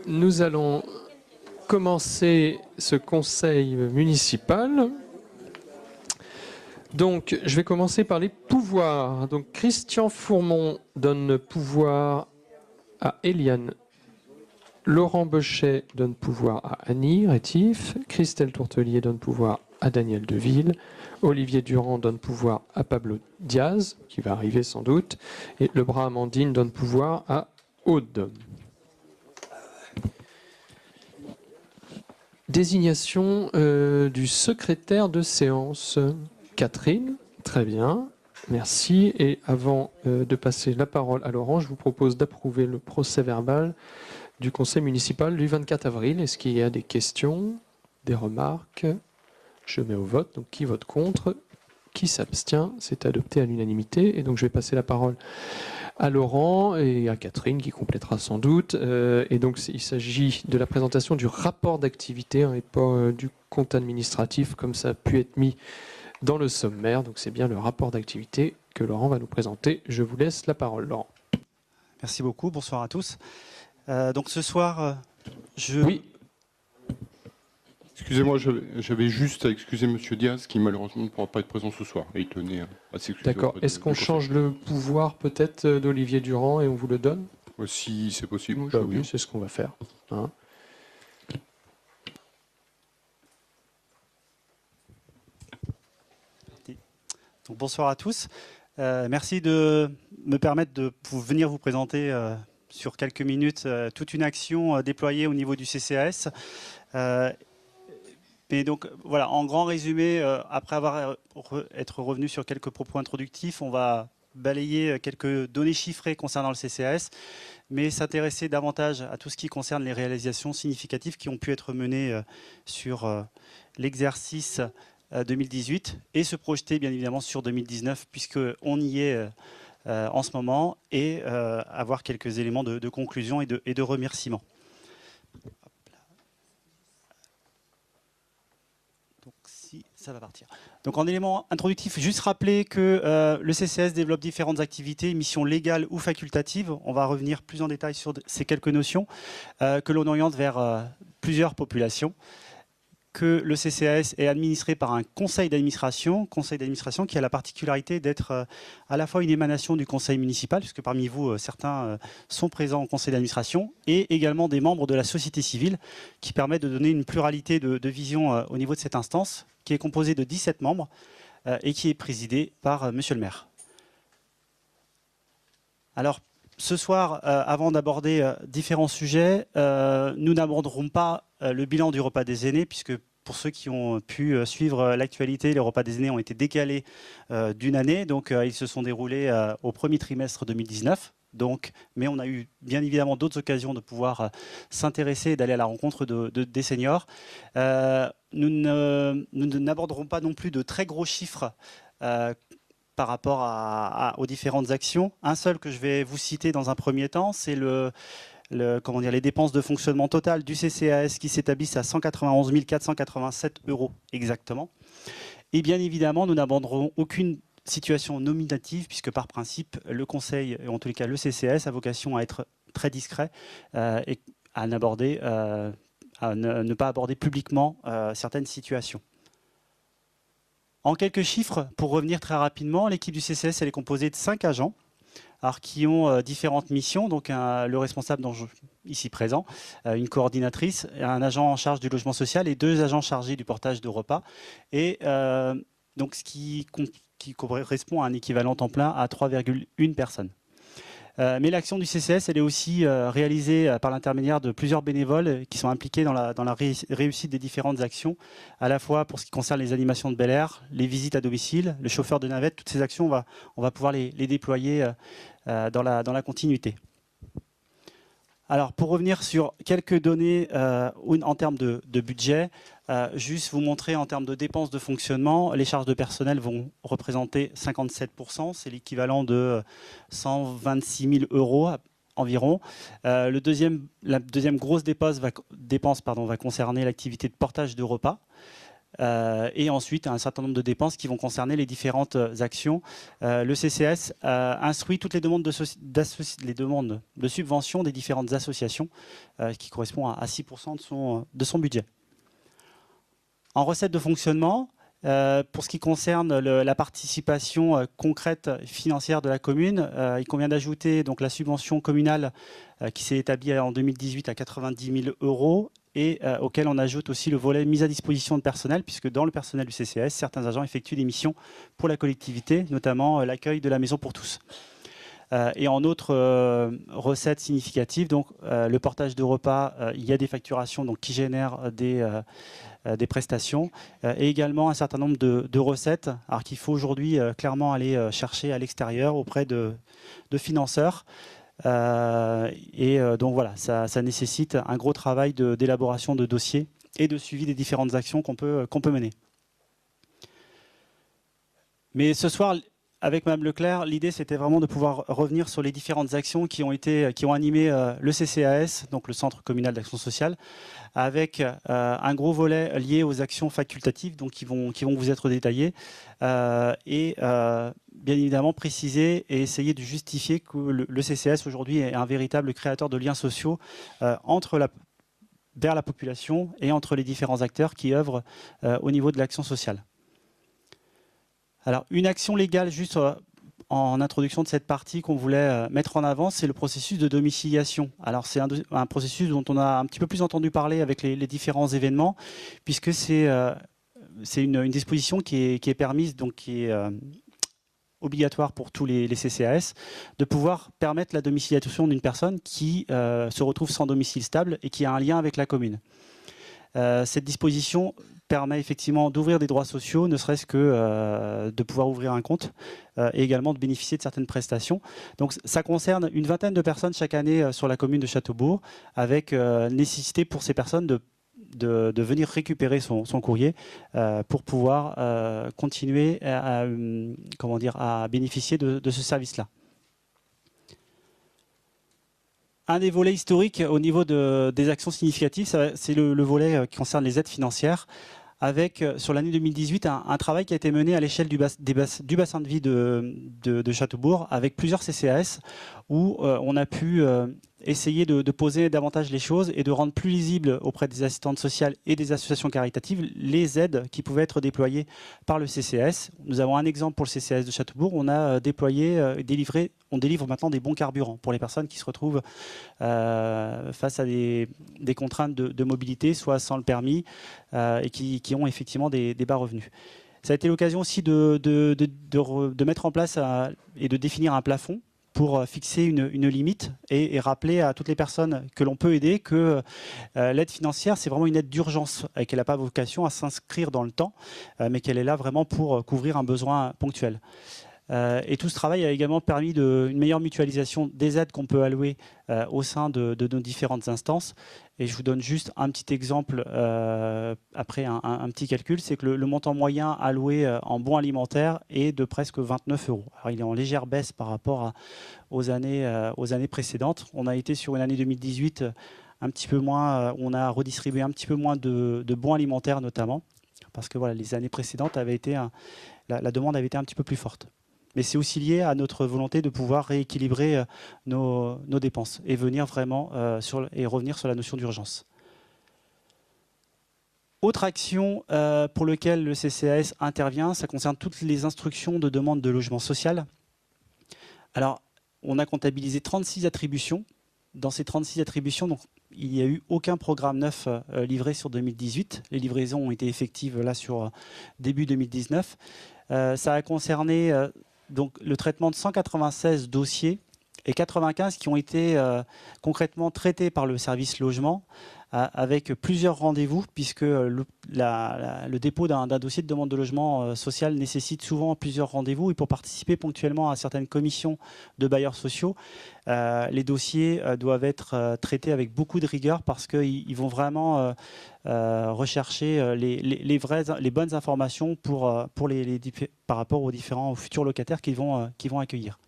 Nous allons commencer ce conseil municipal. Donc, je vais commencer par les pouvoirs. Donc, Christian Fourmont donne pouvoir à Eliane. Laurent Bochet donne pouvoir à Annie Rétif. Christelle Tourtelier donne pouvoir à Daniel Deville. Olivier Durand donne pouvoir à Pablo Diaz, qui va arriver sans doute. Et Lebras Amandine donne pouvoir à Aude. Désignation du secrétaire de séance. Catherine, très bien, merci. Et avant de passer la parole à Laurent, je vous propose d'approuver le procès-verbal du conseil municipal du 24 avril. Est-ce qu'il y a des questions, des remarques? Je mets au vote. Donc, qui vote contre? Qui s'abstient? C'est adopté à l'unanimité. Et donc, je vais passer la parole à Laurent et à Catherine qui complétera sans doute. Et donc il s'agit de la présentation du rapport d'activité et pas du compte administratif comme ça a pu être mis dans le sommaire. Donc c'est bien le rapport d'activité que Laurent va nous présenter. Je vous laisse la parole, Laurent. Merci beaucoup, bonsoir à tous. Donc ce soir, Oui. Excusez-moi, j'avais juste à excuser M. Diaz qui malheureusement ne pourra pas être présent ce soir. Et il tenait à s'excuser. D'accord. Est-ce qu'on change le pouvoir peut-être d'Olivier Durand et on vous le donne? Si c'est possible. Oui, c'est ce qu'on va faire. Hein. Donc, bonsoir à tous. Merci de me permettre de venir vous présenter sur quelques minutes toute une action déployée au niveau du CCAS. Et donc voilà, en grand résumé, après être revenu sur quelques propos introductifs, on va balayer quelques données chiffrées concernant le CCAS, mais s'intéresser davantage à tout ce qui concerne les réalisations significatives qui ont pu être menées sur l'exercice 2018 et se projeter bien évidemment sur 2019 puisqu'on y est en ce moment et avoir quelques éléments de conclusion et de remerciements. Ça va partir. Donc en élément introductif, juste rappeler que le CCS développe différentes activités, missions légales ou facultatives. On va revenir plus en détail sur ces quelques notions que l'on oriente vers plusieurs populations. Que le CCAS est administré par un conseil d'administration qui a la particularité d'être à la fois une émanation du conseil municipal, puisque parmi vous, certains sont présents au conseil d'administration, et également des membres de la société civile, qui permet de donner une pluralité de visions au niveau de cette instance, qui est composée de 17 membres et qui est présidée par monsieur le maire. Alors, ce soir, avant d'aborder différents sujets, nous n'aborderons pas le bilan du repas des aînés, puisque pour ceux qui ont pu suivre l'actualité, les repas des aînés ont été décalés d'une année. Donc, ils se sont déroulés au premier trimestre 2019. Donc, mais on a eu bien évidemment d'autres occasions de pouvoir s'intéresser et d'aller à la rencontre des seniors. Nous n'aborderons pas non plus de très gros chiffres par rapport aux différentes actions. Un seul que je vais vous citer dans un premier temps, c'est les dépenses de fonctionnement totales du CCAS qui s'établissent à 191 487 € exactement. Et bien évidemment, nous n'aborderons aucune situation nominative puisque par principe, le Conseil, et en tous les cas le CCAS, a vocation à être très discret et à ne pas aborder publiquement certaines situations. En quelques chiffres, pour revenir très rapidement, l'équipe du CCS elle est composée de 5 agents qui ont différentes missions. Donc le responsable ici présent, une coordinatrice, un agent en charge du logement social et 2 agents chargés du portage de repas. Et donc ce qui correspond à un équivalent temps plein à 3,1 personnes. Mais l'action du CCS, elle est aussi réalisée par l'intermédiaire de plusieurs bénévoles qui sont impliqués dans la réussite des différentes actions, à la fois pour ce qui concerne les animations de Bel Air, les visites à domicile, le chauffeur de navette, toutes ces actions, on va pouvoir les déployer dans la continuité. Alors, pour revenir sur quelques données en termes de budget, juste vous montrer en termes de dépenses de fonctionnement, les charges de personnel vont représenter 57%, c'est l'équivalent de 126 000 € environ. La deuxième grosse dépense va concerner l'activité de portage de repas. et ensuite un certain nombre de dépenses qui vont concerner les différentes actions. Le CCAS instruit toutes les demandes de subvention des différentes associations, qui correspond à 6% de son budget. En recettes de fonctionnement, pour ce qui concerne la participation concrète financière de la commune, il convient d'ajouter donc la subvention communale qui s'est établie en 2018 à 90 000 € et auquel on ajoute aussi le volet mise à disposition de personnel, puisque dans le personnel du CCAS, certains agents effectuent des missions pour la collectivité, notamment l'accueil de la maison pour tous. Et en autres recettes significatives, donc le portage de repas, il y a des facturations donc, qui génèrent des prestations et également un certain nombre de recettes, alors qu'il faut aujourd'hui clairement aller chercher à l'extérieur auprès de financeurs. Donc voilà, ça nécessite un gros travail d'élaboration de dossiers et de suivi des différentes actions qu'on peut mener. Mais ce soir, avec Mme Leclerc, l'idée c'était vraiment de pouvoir revenir sur les différentes actions qui ont animé le CCAS, donc le Centre communal d'action sociale, avec un gros volet lié aux actions facultatives, donc qui vont vous être détaillées, et bien évidemment préciser et essayer de justifier que le CCAS aujourd'hui est un véritable créateur de liens sociaux vers la population et entre les différents acteurs qui œuvrent au niveau de l'action sociale. Alors, une action légale, juste en introduction de cette partie qu'on voulait mettre en avant, c'est le processus de domiciliation. Alors, c'est un processus dont on a un petit peu plus entendu parler avec les différents événements, puisque c'est une disposition qui est permise, donc qui est obligatoire pour tous les CCAS, de pouvoir permettre la domiciliation d'une personne qui se retrouve sans domicile stable et qui a un lien avec la commune. Cette disposition permet effectivement d'ouvrir des droits sociaux, ne serait-ce que de pouvoir ouvrir un compte et également de bénéficier de certaines prestations. Donc ça concerne une vingtaine de personnes chaque année sur la commune de Châteaubourg, avec nécessité pour ces personnes de venir récupérer son courrier pour pouvoir continuer à bénéficier de ce service-là. Un des volets historiques au niveau des actions significatives, c'est le volet qui concerne les aides financières, avec sur l'année 2018 un travail qui a été mené à l'échelle du bassin de vie de Châteaubourg, avec plusieurs CCAS, où on a pu essayer de poser davantage les choses et de rendre plus lisible auprès des assistantes sociales et des associations caritatives les aides qui pouvaient être déployées par le CCAS. Nous avons un exemple pour le CCAS de Châteaubourg. On a on délivre maintenant des bons carburants pour les personnes qui se retrouvent face à des contraintes de mobilité, soit sans le permis, et qui ont effectivement des bas revenus. Ça a été l'occasion aussi de mettre en place et de définir un plafond pour fixer une limite et rappeler à toutes les personnes que l'on peut aider que l'aide financière, c'est vraiment une aide d'urgence et qu'elle n'a pas vocation à s'inscrire dans le temps, mais qu'elle est là vraiment pour couvrir un besoin ponctuel. Et tout ce travail a également permis une meilleure mutualisation des aides qu'on peut allouer au sein de nos différentes instances. Et je vous donne juste un petit exemple, après un petit calcul, c'est que le montant moyen alloué en bons alimentaires est de presque 29 €. Alors il est en légère baisse par rapport aux années précédentes. On a été sur une année 2018 un petit peu moins, on a redistribué un petit peu moins de bons alimentaires notamment, parce que voilà, les années précédentes la demande avait été un petit peu plus forte. Mais c'est aussi lié à notre volonté de pouvoir rééquilibrer nos dépenses et venir vraiment revenir sur la notion d'urgence. Autre action pour laquelle le CCAS intervient, ça concerne toutes les instructions de demande de logement social. Alors, on a comptabilisé 36 attributions. Dans ces 36 attributions, donc, il n'y a eu aucun programme neuf livré sur 2018. Les livraisons ont été effectives là sur début 2019. Ça a concerné donc le traitement de 196 dossiers et 95 qui ont été concrètement traités par le service logement avec plusieurs rendez-vous, puisque le dépôt d'un dossier de demande de logement social nécessite souvent plusieurs rendez-vous. Et pour participer ponctuellement à certaines commissions de bailleurs sociaux, les dossiers doivent être traités avec beaucoup de rigueur, parce qu'ils vont vraiment rechercher les bonnes informations par rapport aux futurs locataires qu'ils vont accueillir.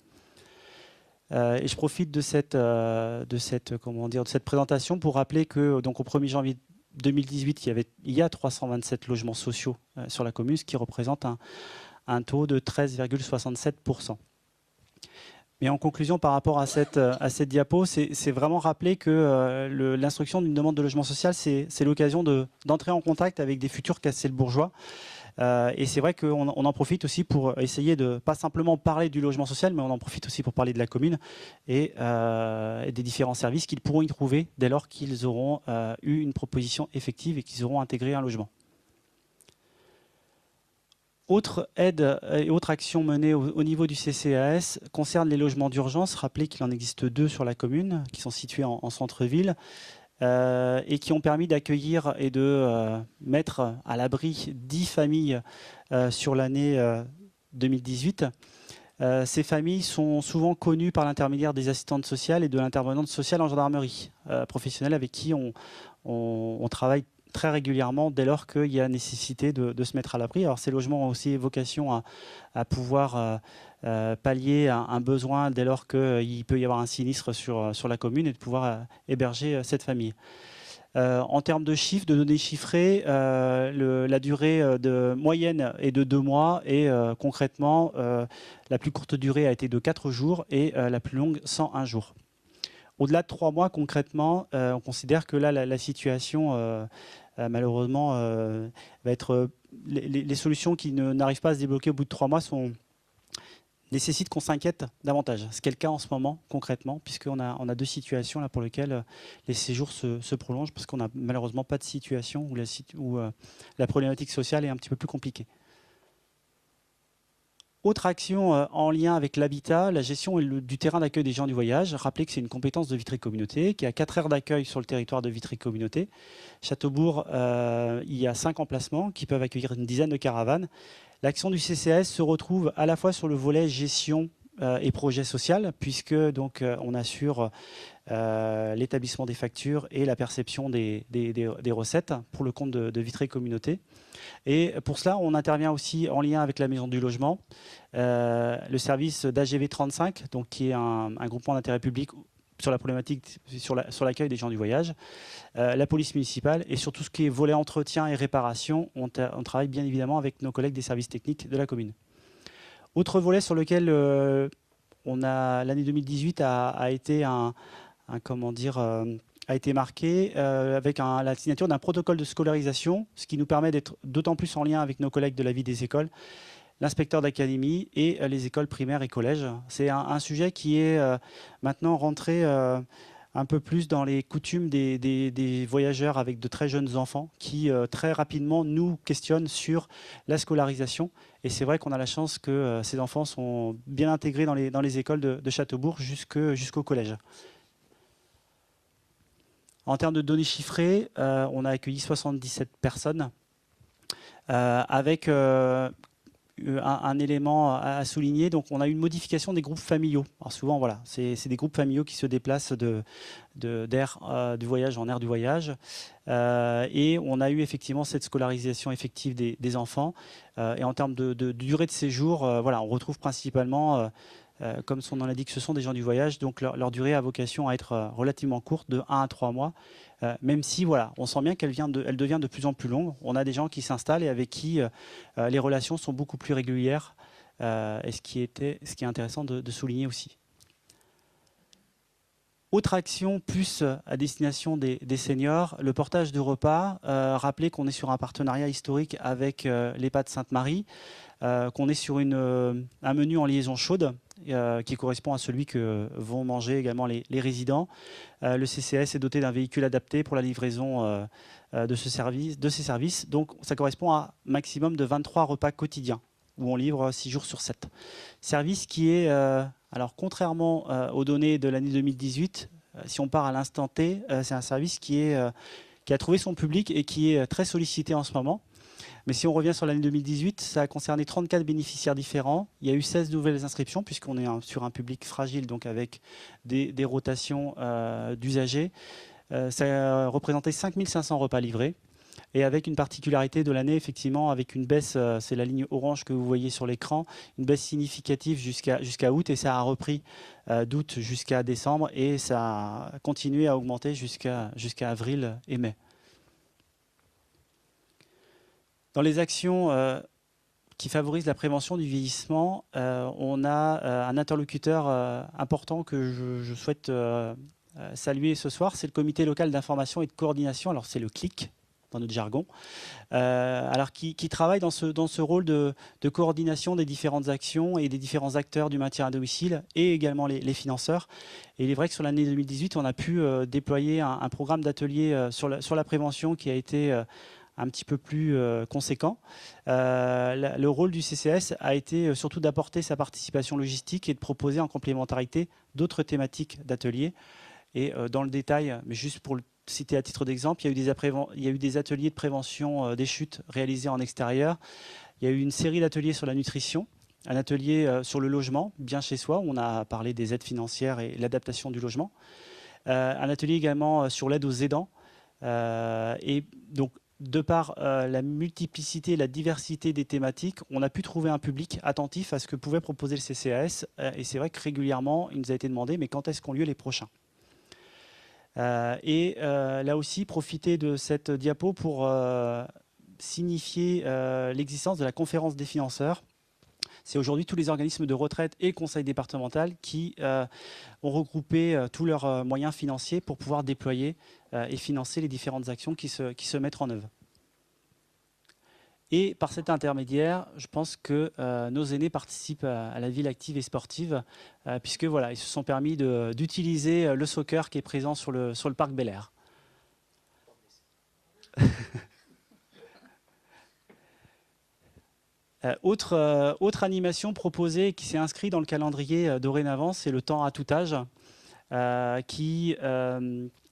Et je profite de cette présentation pour rappeler que donc, au 1er janvier 2018, il y a 327 logements sociaux sur la commune, ce qui représente un taux de 13,67%. Mais en conclusion, par rapport à cette diapo, c'est vraiment rappeler que l'instruction d'une demande de logement social, c'est l'occasion d'entrer en contact avec des futurs Castelbourgeois. Et c'est vrai qu'on en profite aussi pour essayer de pas simplement parler du logement social, mais on en profite aussi pour parler de la commune et des différents services qu'ils pourront y trouver dès lors qu'ils auront eu une proposition effective et qu'ils auront intégré un logement. Autre aide et autre action menée au niveau du CCAS concerne les logements d'urgence. Rappelez qu'il en existe 2 sur la commune, qui sont situés en centre-ville et qui ont permis d'accueillir et de mettre à l'abri 10 familles sur l'année 2018. Ces familles sont souvent connues par l'intermédiaire des assistantes sociales et de l'intervenante sociale en gendarmerie, professionnelle avec qui on travaille très régulièrement dès lors qu'il y a nécessité de se mettre à l'abri. Alors ces logements ont aussi vocation à pouvoir pallier un besoin dès lors qu'il peut y avoir un sinistre sur la commune et de pouvoir héberger cette famille. En termes de chiffres, de données chiffrées, la durée moyenne est de 2 mois et concrètement, la plus courte durée a été de 4 jours et la plus longue 101 jours. Au-delà de 3 mois, concrètement, on considère que là, la situation, malheureusement, va être... Les solutions qui n'arrivent pas à se débloquer au bout de 3 mois nécessitent qu'on s'inquiète davantage. Ce qui est le cas en ce moment, concrètement, puisqu'on a 2 situations là, pour lesquelles les séjours se prolongent, parce qu'on n'a malheureusement pas de situation où la problématique sociale est un petit peu plus compliquée. Autre action en lien avec l'habitat, la gestion du terrain d'accueil des gens du voyage. Rappelez que c'est une compétence de Vitry Communauté, qui a 4 aires d'accueil sur le territoire de Vitry Communauté. Châteaubourg, il y a 5 emplacements qui peuvent accueillir une dizaine de caravanes. L'action du CCAS se retrouve à la fois sur le volet gestion et projet social, puisque donc, on assure l'établissement des factures et la perception des recettes pour le compte de Vitry Communauté. Et pour cela, on intervient aussi en lien avec la Maison du Logement, le service d'AGV 35, donc, qui est un groupement d'intérêt public sur la problématique, sur l'accueil des gens du voyage, la police municipale et sur tout ce qui est volet entretien et réparation. On travaille bien évidemment avec nos collègues des services techniques de la commune. Autre volet sur lequel l'année 2018 a été a été marqué avec la signature d'un protocole de scolarisation, ce qui nous permet d'être d'autant plus en lien avec nos collègues de la vie des écoles, l'inspecteur d'académie et les écoles primaires et collèges. C'est un sujet qui est maintenant rentré un peu plus dans les coutumes des voyageurs avec de très jeunes enfants qui très rapidement nous questionnent sur la scolarisation. Et c'est vrai qu'on a la chance que ces enfants sont bien intégrés dans les écoles de Châteaubourg jusqu'au collège. En termes de données chiffrées, on a accueilli 77 personnes avec un élément à souligner. Donc, on a eu une modification des groupes familiaux. Alors souvent, voilà, c'est des groupes familiaux qui se déplacent d'aire du voyage en aire du voyage. Et on a eu effectivement cette scolarisation effective des enfants. Et en termes de durée de séjour, voilà, on retrouve principalement... comme son nom l'indique, ce sont des gens du voyage, donc leur durée a vocation à être relativement courte, de 1 à 3 mois, même si voilà, on sent bien qu'elle devient de plus en plus longue. On a des gens qui s'installent et avec qui les relations sont beaucoup plus régulières, et ce qui est intéressant de souligner aussi. Autre action plus à destination des seniors, le portage de repas. Rappelez qu'on est sur un partenariat historique avec l'EHPAD Sainte-Marie, qu'on est sur un menu en liaison chaude qui correspond à celui que vont manger également les résidents. Le CCAS est doté d'un véhicule adapté pour la livraison de ces services. Donc ça correspond à un maximum de 23 repas quotidiens où on livre 6 jours sur 7. Service qui est, alors contrairement aux données de l'année 2018, si on part à l'instant T, c'est un service qui a trouvé son public et qui est très sollicité en ce moment. Mais si on revient sur l'année 2018, ça a concerné 34 bénéficiaires différents. Il y a eu 16 nouvelles inscriptions, puisqu'on est sur un public fragile, donc avec des rotations d'usagers. Ça a représenté 5500 repas livrés. Et avec une particularité de l'année, effectivement, avec une baisse, c'est la ligne orange que vous voyez sur l'écran, une baisse significative jusqu'à août, et ça a repris d'août jusqu'à décembre, et ça a continué à augmenter jusqu'à avril et mai. Dans les actions qui favorisent la prévention du vieillissement, on a un interlocuteur important que je souhaite saluer ce soir, c'est le comité local d'information et de coordination, alors c'est le CLIC dans notre jargon, alors qui travaille dans ce rôle de coordination des différentes actions et des différents acteurs du maintien à domicile et également les financeurs. Et il est vrai que sur l'année 2018, on a pu déployer un programme d'atelier sur la prévention qui a été un petit peu plus conséquent. Le rôle du CCAS a été surtout d'apporter sa participation logistique et de proposer en complémentarité d'autres thématiques d'ateliers. Et dans le détail, mais juste pour le citer à titre d'exemple, il y a eu des ateliers de prévention des chutes réalisés en extérieur. Il y a eu une série d'ateliers sur la nutrition, un atelier sur le logement, bien chez soi, où on a parlé des aides financières et l'adaptation du logement. Un atelier également sur l'aide aux aidants. Et donc, de par la multiplicité et la diversité des thématiques, on a pu trouver un public attentif à ce que pouvait proposer le CCAS. Et c'est vrai que régulièrement, il nous a été demandé, mais quand est-ce qu'ont lieu les prochains ? Là aussi, profiter de cette diapo pour signifier l'existence de la conférence des financeurs. C'est aujourd'hui tous les organismes de retraite et conseil départemental qui ont regroupé tous leurs moyens financiers pour pouvoir déployer et financer les différentes actions qui se mettent en œuvre. Et par cet intermédiaire, je pense que nos aînés participent à la ville active et sportive, puisque voilà, ils se sont permis d'utiliser le soccer qui est présent sur le parc Bel-Air. Autre animation proposée qui s'est inscrite dans le calendrier dorénavant, c'est le temps à tout âge, qui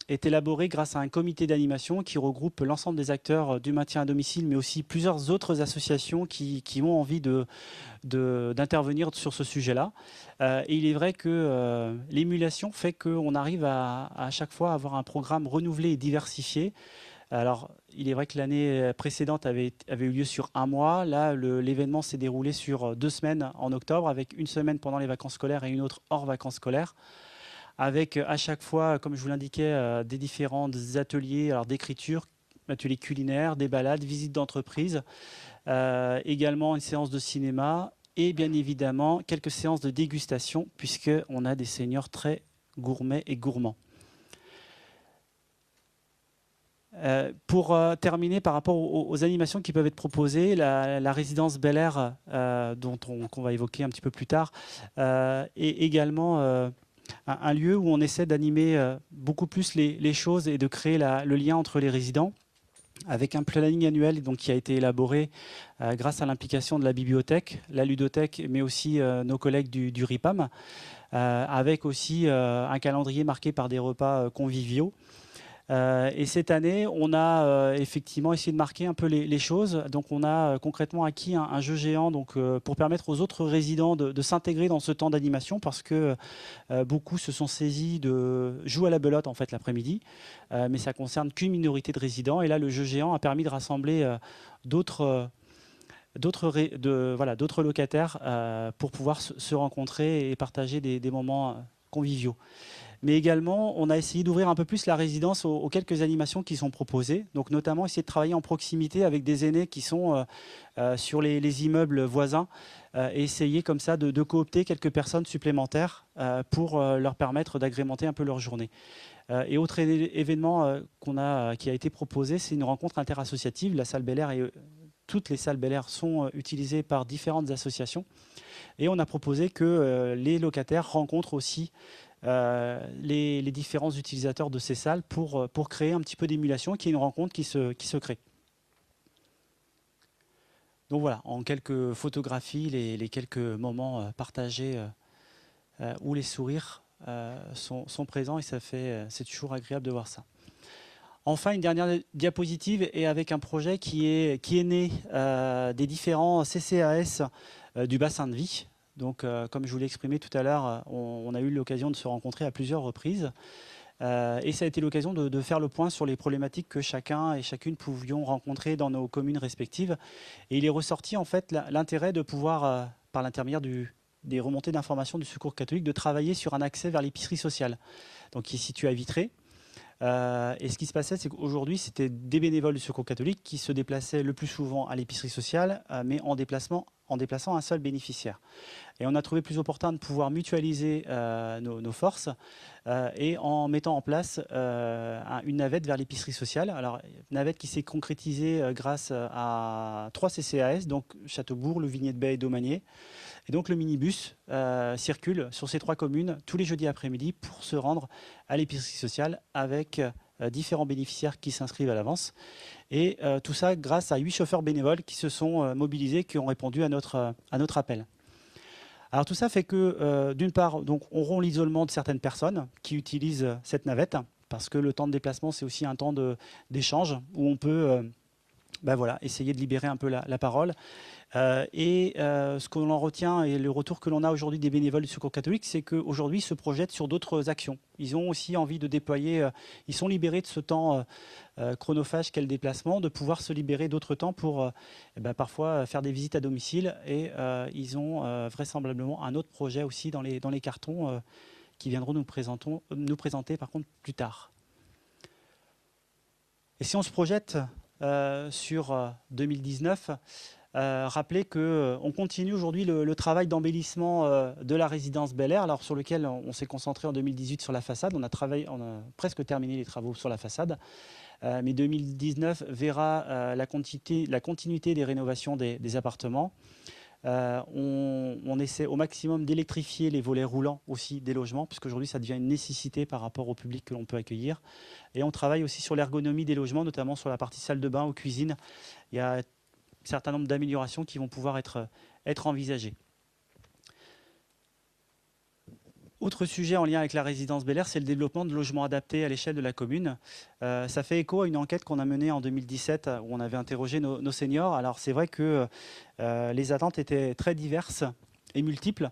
est élaboré grâce à un comité d'animation qui regroupe l'ensemble des acteurs du maintien à domicile, mais aussi plusieurs autres associations qui ont envie d'intervenir sur ce sujet-là. Et il est vrai que l'émulation fait qu'on arrive à chaque fois à avoir un programme renouvelé et diversifié. Alors, il est vrai que l'année précédente avait eu lieu sur un mois. Là, l'événement s'est déroulé sur 2 semaines en octobre, avec une semaine pendant les vacances scolaires et une autre hors vacances scolaires, avec à chaque fois, comme je vous l'indiquais, des différents ateliers d'écriture, ateliers culinaires, des balades, visites d'entreprise, également une séance de cinéma et bien évidemment quelques séances de dégustation, puisqu'on a des seniors très gourmets et gourmands. Pour terminer, par rapport aux animations qui peuvent être proposées, la résidence Bel-Air, qu'on va évoquer un petit peu plus tard, est également un lieu où on essaie d'animer beaucoup plus les choses et de créer le lien entre les résidents, avec un planning annuel donc, qui a été élaboré grâce à l'implication de la bibliothèque, la ludothèque, mais aussi nos collègues du RIPAM, avec aussi un calendrier marqué par des repas conviviaux. Et cette année, on a effectivement essayé de marquer un peu les choses. Donc, on a concrètement acquis un jeu géant pour permettre aux autres résidents de s'intégrer dans ce temps d'animation, parce que beaucoup se sont saisis de jouer à la belote en fait l'après-midi, mais ça concerne qu'une minorité de résidents. Et là, le jeu géant a permis de rassembler d'autres locataires pour pouvoir se rencontrer et partager des moments conviviaux. Mais également, on a essayé d'ouvrir un peu plus la résidence aux quelques animations qui sont proposées. Donc, notamment, essayer de travailler en proximité avec des aînés qui sont sur les immeubles voisins et essayer comme ça de coopter quelques personnes supplémentaires pour leur permettre d'agrémenter un peu leur journée. Et autre événement qui a été proposé, c'est une rencontre interassociative. La salle Bel-Air et toutes les salles Bel-Air sont utilisées par différentes associations. Et on a proposé que les locataires rencontrent aussi les différents utilisateurs de ces salles pour créer un petit peu d'émulation, qu'il y ait une rencontre qui se crée. Donc voilà, en quelques photographies, les quelques moments partagés où les sourires sont présents, et c'est toujours agréable de voir ça. Enfin, une dernière diapositive, et avec un projet qui est né des différents CCAS du bassin de vie. Donc, comme je vous l'ai exprimé tout à l'heure, on a eu l'occasion de se rencontrer à plusieurs reprises. Et ça a été l'occasion de faire le point sur les problématiques que chacun et chacune pouvions rencontrer dans nos communes respectives. Et il est ressorti en fait l'intérêt de pouvoir, par l'intermédiaire des remontées d'informations du Secours catholique, de travailler sur un accès vers l'épicerie sociale, donc qui est situé à Vitré. Et ce qui se passait, c'est qu'aujourd'hui, c'était des bénévoles du Secours catholique qui se déplaçaient le plus souvent à l'épicerie sociale, mais en déplaçant un seul bénéficiaire. Et on a trouvé plus opportun de pouvoir mutualiser nos forces et en mettant en place une navette vers l'épicerie sociale. Alors, une navette qui s'est concrétisée grâce à 3 CCAS, donc Châteaubourg, Le Vignet de Baie et Domanier. Et donc le minibus circule sur ces 3 communes tous les jeudis après-midi pour se rendre à l'épicerie sociale avec différents bénéficiaires qui s'inscrivent à l'avance. Et tout ça grâce à 8 chauffeurs bénévoles qui se sont mobilisés, qui ont répondu à notre appel. Alors tout ça fait que, d'une part, donc, on rompt l'isolement de certaines personnes qui utilisent cette navette, parce que le temps de déplacement, c'est aussi un temps d'échange où on peut essayer de libérer un peu la parole. Ce que l'on retient et le retour que l'on a aujourd'hui des bénévoles du Secours catholique, c'est qu'aujourd'hui, ils se projettent sur d'autres actions. Ils ont aussi envie de déployer, ils sont libérés de ce temps chronophage qu'est le déplacement, de pouvoir se libérer d'autres temps pour parfois faire des visites à domicile. Et ils ont vraisemblablement un autre projet aussi dans les cartons qui viendront nous présenter par contre plus tard. Et si on se projette sur 2019, rappelez qu'on continue aujourd'hui le travail d'embellissement de la résidence Bel Air, alors sur lequel on s'est concentré en 2018 sur la façade. On a presque terminé les travaux sur la façade. Mais 2019 verra la continuité des rénovations des appartements. On essaie au maximum d'électrifier les volets roulants aussi des logements, puisqu'aujourd'hui ça devient une nécessité par rapport au public que l'on peut accueillir. Et on travaille aussi sur l'ergonomie des logements, notamment sur la partie salle de bain ou cuisine. Il y a un certain nombre d'améliorations qui vont pouvoir être envisagées. Autre sujet en lien avec la résidence Bel Air, c'est le développement de logements adaptés à l'échelle de la commune. Ça fait écho à une enquête qu'on a menée en 2017 où on avait interrogé nos seniors. Alors c'est vrai que les attentes étaient très diverses et multiples,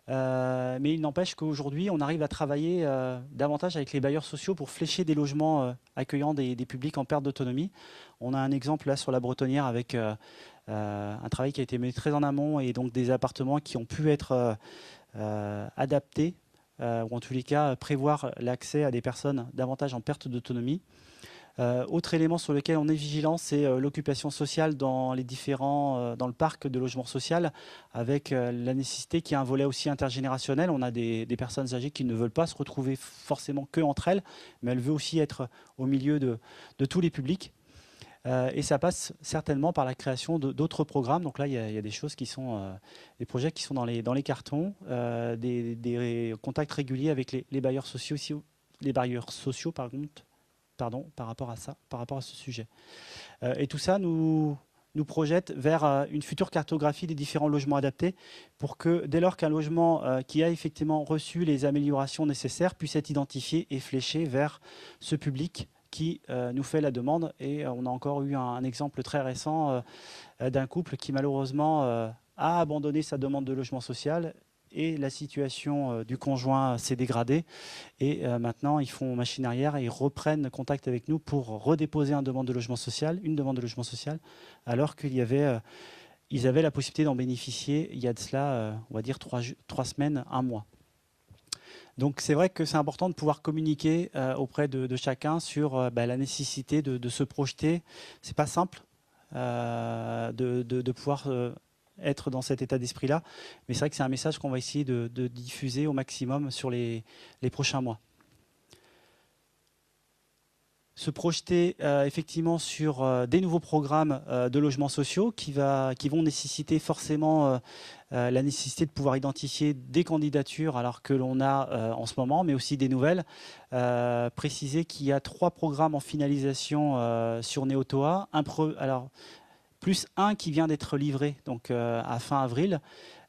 mais il n'empêche qu'aujourd'hui on arrive à travailler davantage avec les bailleurs sociaux pour flécher des logements accueillant des publics en perte d'autonomie. On a un exemple là sur la Bretonnière avec un travail qui a été mené très en amont et donc des appartements qui ont pu être adaptés ou en tous les cas prévoir l'accès à des personnes davantage en perte d'autonomie. Autre élément sur lequel on est vigilant, c'est l'occupation sociale dans le parc de logement social, avec la nécessité qu'il y ait un volet aussi intergénérationnel. On a des personnes âgées qui ne veulent pas se retrouver forcément que entre elles, mais elles veulent aussi être au milieu de tous les publics. Et ça passe certainement par la création d'autres programmes. Donc là, il y a des choses qui sont des projets qui sont dans les cartons, des contacts réguliers avec les bailleurs sociaux aussi, par rapport à ce sujet. Et tout ça nous projette vers une future cartographie des différents logements adaptés pour que dès lors qu'un logement qui a effectivement reçu les améliorations nécessaires puisse être identifié et fléché vers ce public qui nous fait la demande. Et on a encore eu un exemple très récent d'un couple qui malheureusement a abandonné sa demande de logement social et la situation du conjoint s'est dégradée. Et maintenant, ils font machine arrière et ils reprennent contact avec nous pour redéposer une demande de logement social, alors qu'ils avaient la possibilité d'en bénéficier il y a de cela, on va dire, 3 semaines, 1 mois. Donc c'est vrai que c'est important de pouvoir communiquer auprès de chacun sur la nécessité de se projeter. C'est pas simple de pouvoir être dans cet état d'esprit-là, mais c'est vrai que c'est un message qu'on va essayer de diffuser au maximum sur les prochains mois. Se projeter effectivement sur des nouveaux programmes de logements sociaux qui vont nécessiter forcément la nécessité de pouvoir identifier des candidatures alors que l'on a en ce moment, mais aussi des nouvelles. Préciser qu'il y a 3 programmes en finalisation sur Néotoa, plus un qui vient d'être livré donc, à fin avril.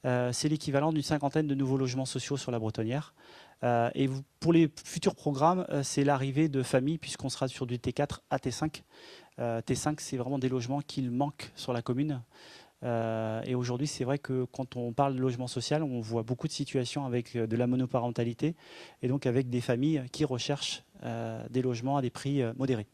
C'est l'équivalent d'une 50aine de nouveaux logements sociaux sur la Bretonnière. Et pour les futurs programmes, c'est l'arrivée de familles, puisqu'on sera sur du T4 à T5. T5, c'est vraiment des logements qu'il manque sur la commune. Et aujourd'hui, c'est vrai que quand on parle de logement social, on voit beaucoup de situations avec de la monoparentalité, et donc avec des familles qui recherchent des logements à des prix modérés.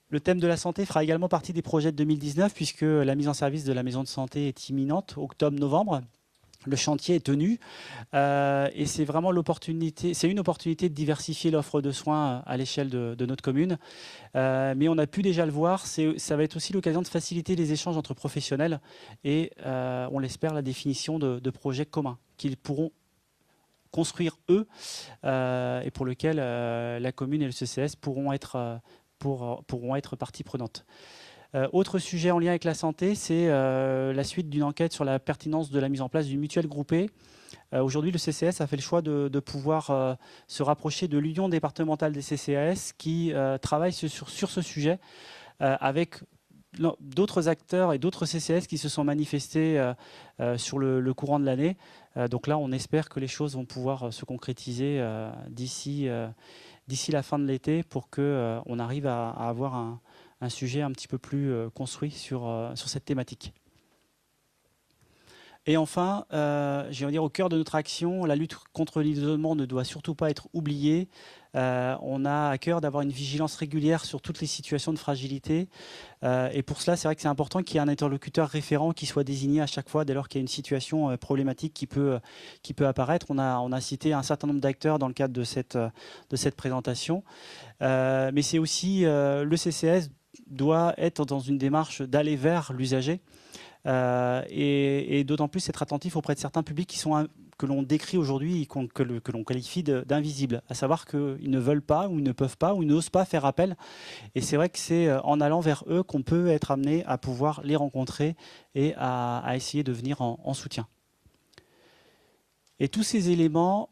Le thème de la santé fera également partie des projets de 2019, puisque la mise en service de la maison de santé est imminente, octobre-novembre. le chantier est tenu et c'est vraiment l'opportunité, c'est une opportunité de diversifier l'offre de soins à l'échelle de notre commune. Mais on a pu déjà le voir, ça va être aussi l'occasion de faciliter les échanges entre professionnels et on l'espère la définition de projets communs qu'ils pourront construire eux et pour lequel la commune et le CCS pourront être partie prenante. Autre sujet en lien avec la santé, c'est la suite d'une enquête sur la pertinence de la mise en place d'une mutuelle groupée. Aujourd'hui, le CCS a fait le choix de pouvoir se rapprocher de l'Union départementale des CCAS qui travaille sur ce sujet avec d'autres acteurs et d'autres CCS qui se sont manifestés sur le courant de l'année. Donc là, on espère que les choses vont pouvoir se concrétiser d'ici la fin de l'été pour qu'on arrive à avoir un sujet un petit peu plus construit sur cette thématique. Et enfin, je vais dire au cœur de notre action, la lutte contre l'isolement ne doit surtout pas être oubliée. On a à cœur d'avoir une vigilance régulière sur toutes les situations de fragilité. Et pour cela, c'est vrai que c'est important qu'il y ait un interlocuteur référent qui soit désigné à chaque fois dès lors qu'il y a une situation problématique qui peut apparaître. On a cité un certain nombre d'acteurs dans le cadre de cette présentation. Mais c'est aussi le CCS doit être dans une démarche d'aller vers l'usager. Et d'autant plus être attentif auprès de certains publics que l'on décrit aujourd'hui et que l'on qualifie d'invisibles, à savoir qu'ils ne veulent pas ou ils ne peuvent pas ou ils n'osent pas faire appel. Et c'est vrai que c'est en allant vers eux qu'on peut être amené à pouvoir les rencontrer et à essayer de venir en soutien. Et tous ces éléments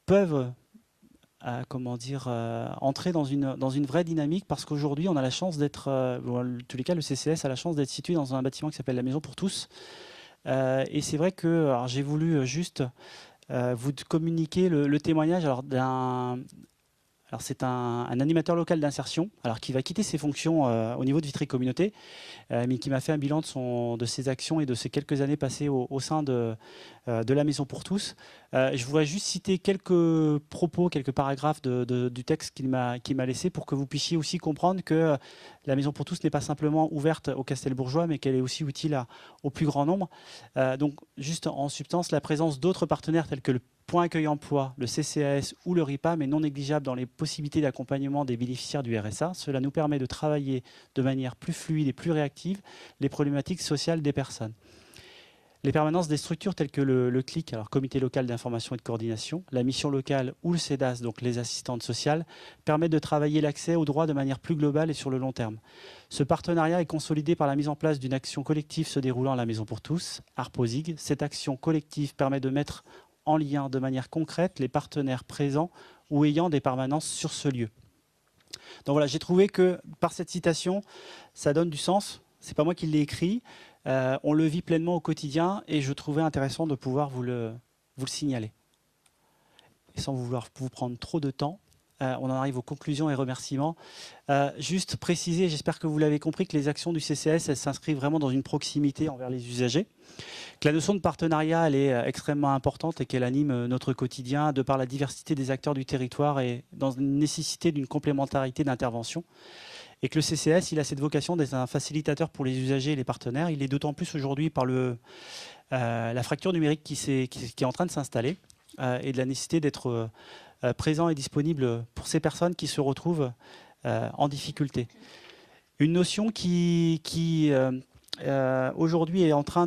peuvent entrer dans une vraie dynamique parce qu'aujourd'hui, on a la chance d'être, en tous les cas, le CCS a la chance d'être situé dans un bâtiment qui s'appelle la Maison pour tous. Et c'est vrai que j'ai voulu juste vous communiquer le témoignage Alors c'est un animateur local d'insertion qui va quitter ses fonctions au niveau de Vitry Communauté, mais qui m'a fait un bilan de ses actions et de ses quelques années passées au sein de la Maison pour tous. Je voudrais juste citer quelques propos, quelques paragraphes du texte qu'il m'a laissé pour que vous puissiez aussi comprendre que la Maison pour tous n'est pas simplement ouverte aux Castelbourgeois, mais qu'elle est aussi utile au plus grand nombre. Donc juste en substance, la présence d'autres partenaires tels que le Point Accueil Emploi, le CCAS ou le RIPAM est non négligeable dans les possibilités d'accompagnement des bénéficiaires du RSA. Cela nous permet de travailler de manière plus fluide et plus réactive les problématiques sociales des personnes. Les permanences des structures telles que le CLIC, Comité local d'information et de coordination, la mission locale ou le CEDAS, donc les assistantes sociales, permettent de travailler l'accès aux droits de manière plus globale et sur le long terme. Ce partenariat est consolidé par la mise en place d'une action collective se déroulant à la Maison pour tous, ARPOSIG. Cette action collective permet de mettre en lien de manière concrète les partenaires présents ou ayant des permanences sur ce lieu. Donc voilà, j'ai trouvé que par cette citation, ça donne du sens. Ce n'est pas moi qui l'ai écrit. On le vit pleinement au quotidien et je trouvais intéressant de pouvoir vous le signaler. Et sans vouloir vous prendre trop de temps, on en arrive aux conclusions et remerciements. Juste préciser, j'espère que vous l'avez compris, que les actions du CCS s'inscrivent vraiment dans une proximité envers les usagers. Que la notion de partenariat elle est extrêmement importante et qu'elle anime notre quotidien de par la diversité des acteurs du territoire et dans une nécessité d'une complémentarité d'intervention. Et que le CCS, il a cette vocation d'être un facilitateur pour les usagers et les partenaires. Il est d'autant plus aujourd'hui par la fracture numérique qui est en train de s'installer et de la nécessité d'être présent et disponible pour ces personnes qui se retrouvent en difficulté. Une notion qui aujourd'hui est en train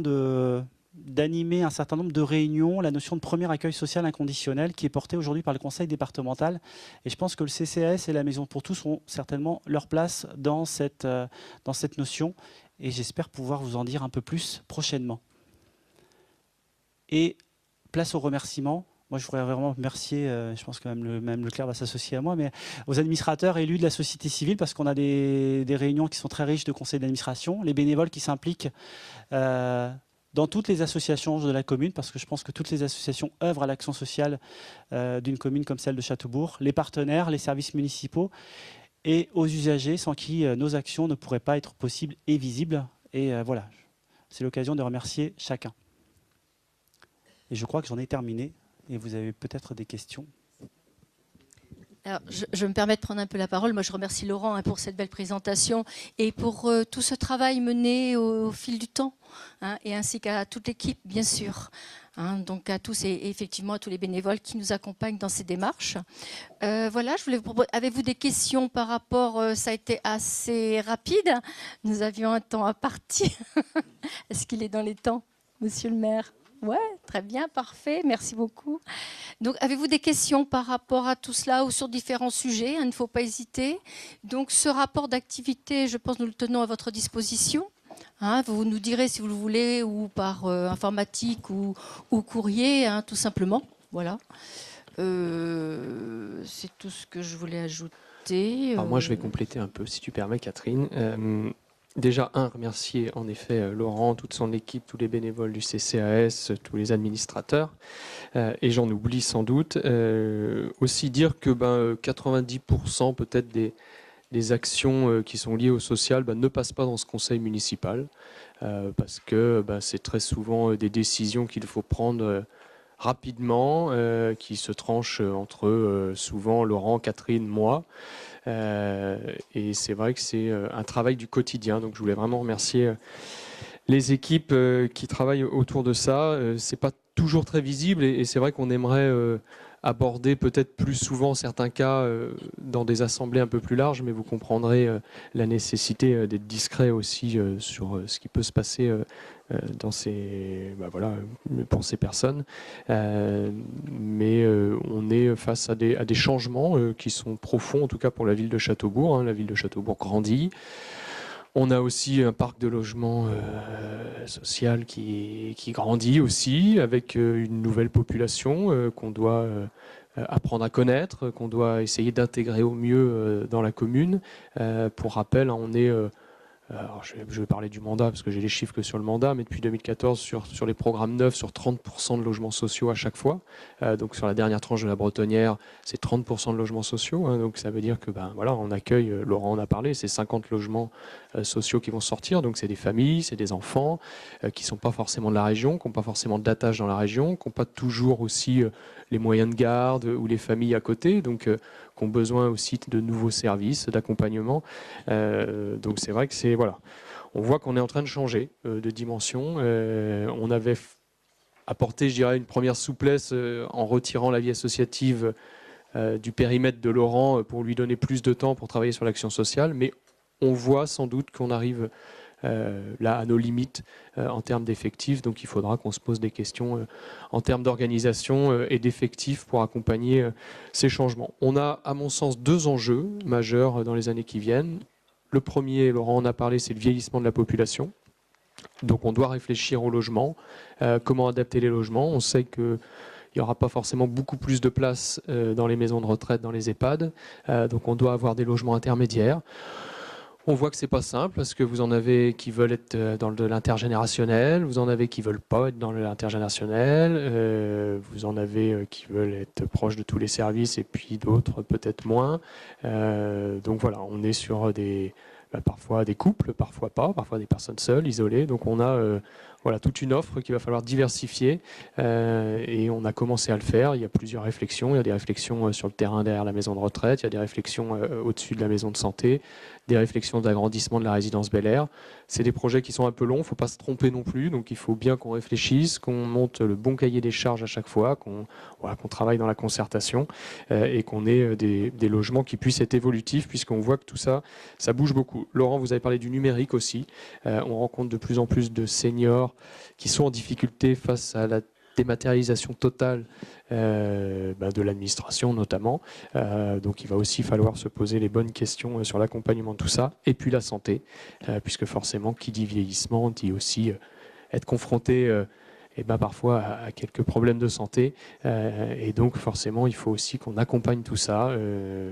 d'animer un certain nombre de réunions, la notion de premier accueil social inconditionnel qui est portée aujourd'hui par le conseil départemental. Et je pense que le CCAS et la Maison pour tous ont certainement leur place dans cette notion. Et j'espère pouvoir vous en dire un peu plus prochainement. Et place aux remerciements. Moi, je voudrais vraiment remercier, je pense que même Leclerc va s'associer à moi, mais aux administrateurs élus de la société civile, parce qu'on a des réunions qui sont très riches de conseils d'administration, les bénévoles qui s'impliquent dans toutes les associations de la commune, parce que je pense que toutes les associations œuvrent à l'action sociale d'une commune comme celle de Châteaubourg, les partenaires, les services municipaux, et aux usagers, sans qui nos actions ne pourraient pas être possibles et visibles. Et voilà, c'est l'occasion de remercier chacun. Et je crois que j'en ai terminé. Et vous avez peut-être des questions. Alors, je me permets de prendre un peu la parole. Moi, je remercie Laurent pour cette belle présentation et pour tout ce travail mené au fil du temps, et ainsi qu'à toute l'équipe, bien sûr. Donc à tous et effectivement à tous les bénévoles qui nous accompagnent dans ces démarches. Voilà, je voulais vous proposer, avez-vous des questions par rapport, ça a été assez rapide, nous avions un temps à partir. Est-ce qu'il est dans les temps, monsieur le maire? Ouais, très bien, parfait, merci beaucoup. Donc, avez-vous des questions par rapport à tout cela ou sur différents sujets? Il ne faut pas hésiter. Donc, ce rapport d'activité, je pense, nous le tenons à votre disposition. Vous nous direz si vous le voulez, ou par informatique ou courrier, tout simplement. Voilà. C'est tout ce que je voulais ajouter. Alors moi, je vais compléter un peu, si tu permets, Catherine. Déjà, remercier en effet Laurent, toute son équipe, tous les bénévoles du CCAS, tous les administrateurs. Et j'en oublie sans doute. Aussi dire que 90% peut-être des actions qui sont liées au social ne passent pas dans ce conseil municipal. Parce que c'est très souvent des décisions qu'il faut prendre rapidement, qui se tranchent entre souvent Laurent, Catherine, moi. Et c'est vrai que c'est un travail du quotidien. Donc je voulais vraiment remercier les équipes qui travaillent autour de ça. C'est pas toujours très visible et c'est vrai qu'on aimerait aborder peut-être plus souvent certains cas dans des assemblées un peu plus larges, mais vous comprendrez la nécessité d'être discret aussi sur ce qui peut se passer dans ces, pour ces personnes. Mais on est face à des changements qui sont profonds, en tout cas pour la ville de Châteaubourg. La ville de Châteaubourg grandit. On a aussi un parc de logement social qui grandit aussi, avec une nouvelle population qu'on doit apprendre à connaître, qu'on doit essayer d'intégrer au mieux dans la commune. Pour rappel, on est... alors je vais parler du mandat parce que j'ai les chiffres que sur le mandat, mais depuis 2014 sur les programmes neufs, sur 30% de logements sociaux à chaque fois. Donc sur la dernière tranche de la Bretonnière, c'est 30% de logements sociaux. Donc ça veut dire que on accueille, Laurent en a parlé, c'est 50 logements sociaux qui vont sortir. Donc c'est des familles, c'est des enfants qui sont pas forcément de la région, qui n'ont pas forcément d'attache dans la région, qui n'ont pas toujours aussi les moyens de garde ou les familles à côté. Donc qui ont besoin aussi de nouveaux services, d'accompagnement. Donc c'est vrai que c'est... Voilà. On voit qu'on est en train de changer de dimension. On avait apporté, je dirais, une première souplesse en retirant la vie associative du périmètre de Laurent pour lui donner plus de temps pour travailler sur l'action sociale. Mais on voit sans doute qu'on arrive là à nos limites en termes d'effectifs. Donc il faudra qu'on se pose des questions en termes d'organisation et d'effectifs pour accompagner ces changements. On a, à mon sens, 2 enjeux majeurs dans les années qui viennent. Le premier, Laurent en a parlé, c'est le vieillissement de la population. Donc on doit réfléchir au logement, comment adapter les logements. On sait qu'il n'y aura pas forcément beaucoup plus de place dans les maisons de retraite, dans les EHPAD. Donc on doit avoir des logements intermédiaires. On voit que c'est pas simple parce que vous en avez qui veulent être dans de l'intergénérationnel, vous en avez qui veulent pas être dans l'intergénérationnel, vous en avez qui veulent être proches de tous les services et puis d'autres peut-être moins. Donc voilà, on est sur parfois des couples, parfois pas, parfois des personnes seules, isolées. Donc on a toute une offre qu'il va falloir diversifier et on a commencé à le faire. Il y a plusieurs réflexions. Il y a des réflexions sur le terrain derrière la maison de retraite, il y a des réflexions au-dessus de la maison de santé, des réflexions d'agrandissement de la résidence Bel Air. C'est des projets qui sont un peu longs, il ne faut pas se tromper non plus. Donc il faut bien qu'on réfléchisse, qu'on monte le bon cahier des charges à chaque fois, qu'on travaille dans la concertation et qu'on ait des logements qui puissent être évolutifs puisqu'on voit que tout ça, ça bouge beaucoup. Laurent, vous avez parlé du numérique aussi. On rencontre de plus en plus de seniors qui sont en difficulté face à la dématérialisation totale de l'administration notamment. Donc il va aussi falloir se poser les bonnes questions sur l'accompagnement de tout ça. Et puis la santé, puisque forcément, qui dit vieillissement, dit aussi être confronté parfois à quelques problèmes de santé. Et donc forcément, il faut aussi qu'on accompagne tout ça,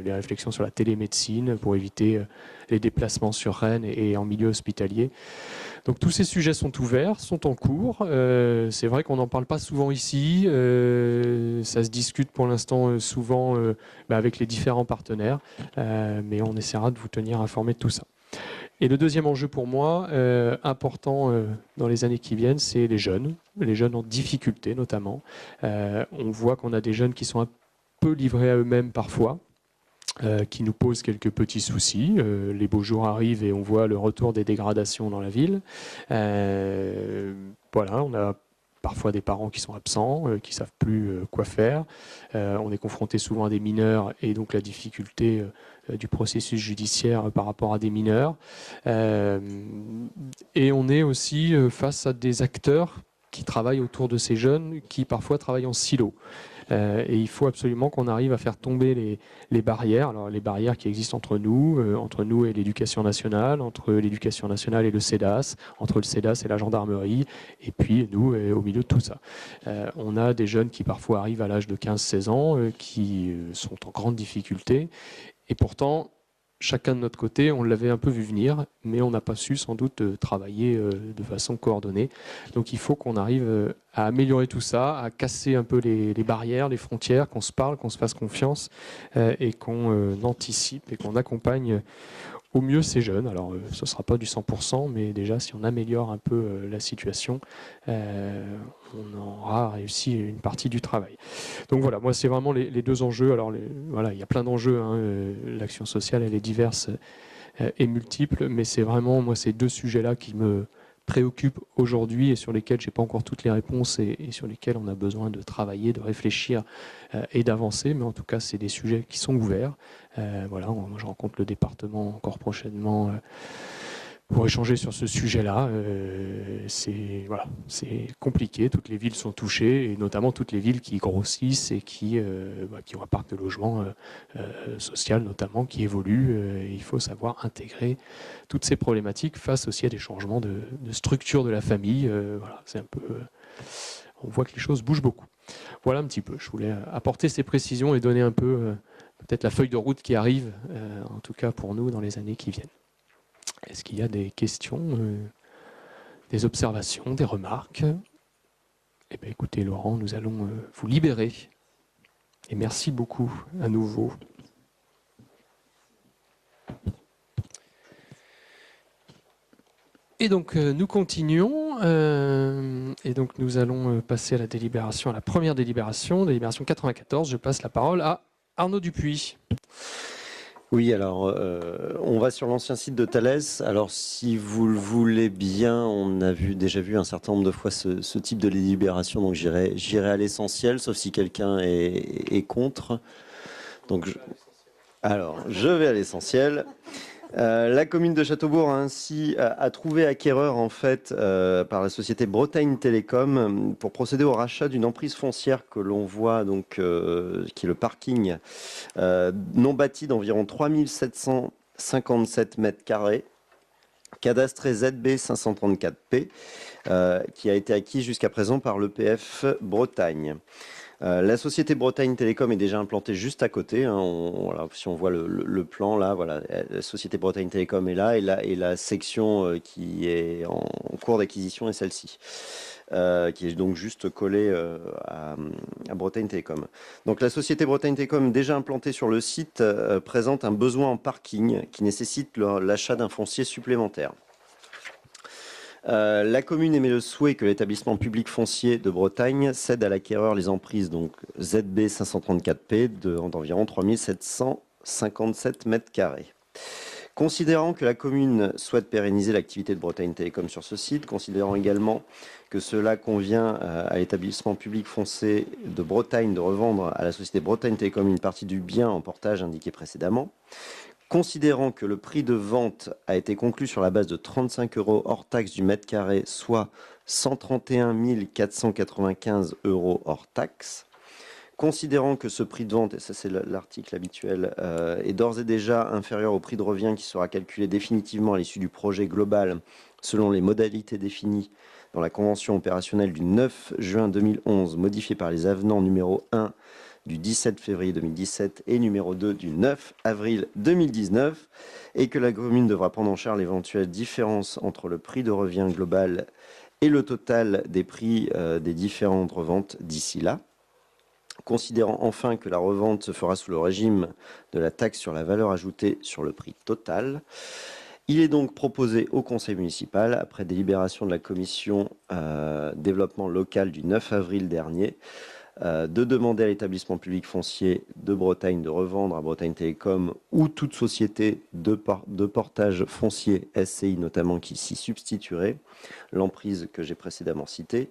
les réflexions sur la télémédecine pour éviter les déplacements sur Rennes et en milieu hospitalier. Donc tous ces sujets sont ouverts, sont en cours. C'est vrai qu'on n'en parle pas souvent ici. Ça se discute pour l'instant souvent avec les différents partenaires. Mais on essaiera de vous tenir informés de tout ça. Et le deuxième enjeu pour moi, important dans les années qui viennent, c'est les jeunes en difficulté notamment. On voit qu'on a des jeunes qui sont un peu livrés à eux-mêmes parfois. qui nous pose quelques petits soucis. Les beaux jours arrivent et on voit le retour des dégradations dans la ville. Voilà, on a parfois des parents qui sont absents, qui ne savent plus quoi faire. On est confronté souvent à des mineurs et donc la difficulté du processus judiciaire par rapport à des mineurs. Et on est aussi face à des acteurs qui travaillent autour de ces jeunes, qui parfois travaillent en silo. Et il faut absolument qu'on arrive à faire tomber les barrières. Alors les barrières qui existent entre nous et l'éducation nationale, entre l'éducation nationale et le CEDAS, entre le CEDAS et la gendarmerie, et puis nous au milieu de tout ça. On a des jeunes qui parfois arrivent à l'âge de 15-16 ans, qui sont en grande difficulté, et pourtant, chacun de notre côté, on l'avait un peu vu venir, mais on n'a pas su sans doute travailler de façon coordonnée. Donc il faut qu'on arrive à améliorer tout ça, à casser un peu les barrières, les frontières, qu'on se parle, qu'on se fasse confiance et qu'on anticipe et qu'on accompagne au mieux ces jeunes. Alors ce ne sera pas du 100%, mais déjà si on améliore un peu la situation, on aura réussi une partie du travail. Donc voilà, moi c'est vraiment les deux enjeux. Alors voilà, il y a plein d'enjeux, hein. L'action sociale elle est diverse et multiple, mais c'est vraiment moi ces deux sujets-là qui me préoccupent aujourd'hui et sur lesquels je n'ai pas encore toutes les réponses et sur lesquels on a besoin de travailler, de réfléchir et d'avancer. Mais en tout cas, c'est des sujets qui sont ouverts. Voilà, moi je rencontre le département encore prochainement pour échanger sur ce sujet-là. C'est compliqué, toutes les villes sont touchées, et notamment toutes les villes qui grossissent et qui ont un parc de logement social notamment qui évolue. Et il faut savoir intégrer toutes ces problématiques face aussi à des changements de structure de la famille. Voilà, c'est un peu... on voit que les choses bougent beaucoup. Voilà un petit peu. Je voulais apporter ces précisions et donner un peu peut-être la feuille de route qui arrive, en tout cas pour nous, dans les années qui viennent. Est-ce qu'il y a des questions, des observations, des remarques? Eh bien, écoutez, Laurent, nous allons vous libérer. Et merci beaucoup à nouveau. Et donc, nous continuons. Et donc, nous allons passer à la délibération, à la première délibération 94. Je passe la parole à Arnaud Dupuis. Oui, alors on va sur l'ancien site de Thalès. Alors si vous le voulez bien, on a déjà vu un certain nombre de fois ce type de délibération, donc j'irai à l'essentiel, sauf si quelqu'un est contre. Donc je vais à l'essentiel. La commune de Châteaubourg a trouvé acquéreur en fait par la société Bretagne Télécom pour procéder au rachat d'une emprise foncière que l'on voit donc qui est le parking non bâti d'environ 3757 mètres carrés, cadastré ZB 534P, qui a été acquis jusqu'à présent par l'EPF Bretagne. La société Bretagne Télécom est déjà implantée juste à côté. Voilà, si on voit le plan là, voilà, la société Bretagne Télécom est là et la section qui est en cours d'acquisition est celle-ci, qui est donc juste collée à Bretagne Télécom. Donc la société Bretagne Télécom déjà implantée sur le site présente un besoin en parking qui nécessite l'achat d'un foncier supplémentaire. La commune émet le souhait que l'établissement public foncier de Bretagne cède à l'acquéreur les emprises donc ZB 534P d'environ 3757 mètres carrés. Considérant que la commune souhaite pérenniser l'activité de Bretagne Télécom sur ce site, considérant également que cela convient à l'établissement public foncier de Bretagne de revendre à la société Bretagne Télécom une partie du bien en portage indiqué précédemment, considérant que le prix de vente a été conclu sur la base de 35 € hors taxe du mètre carré, soit 131 495 € hors taxe, considérant que ce prix de vente, et ça c'est l'article habituel, est d'ores et déjà inférieur au prix de revient qui sera calculé définitivement à l'issue du projet global selon les modalités définies dans la convention opérationnelle du 9 juin 2011, modifiée par les avenants numéro 1 du 17 février 2017 et numéro 2 du 9 avril 2019, et que la commune devra prendre en charge l'éventuelle différence entre le prix de revient global et le total des prix des différentes reventes d'ici là. Considérant enfin que la revente se fera sous le régime de la taxe sur la valeur ajoutée sur le prix total, il est donc proposé au conseil municipal, après délibération de la commission développement local du 9 avril dernier, de demander à l'établissement public foncier de Bretagne de revendre à Bretagne Télécom ou toute société de portage foncier SCI notamment qui s'y substituerait, l'emprise que j'ai précédemment citée,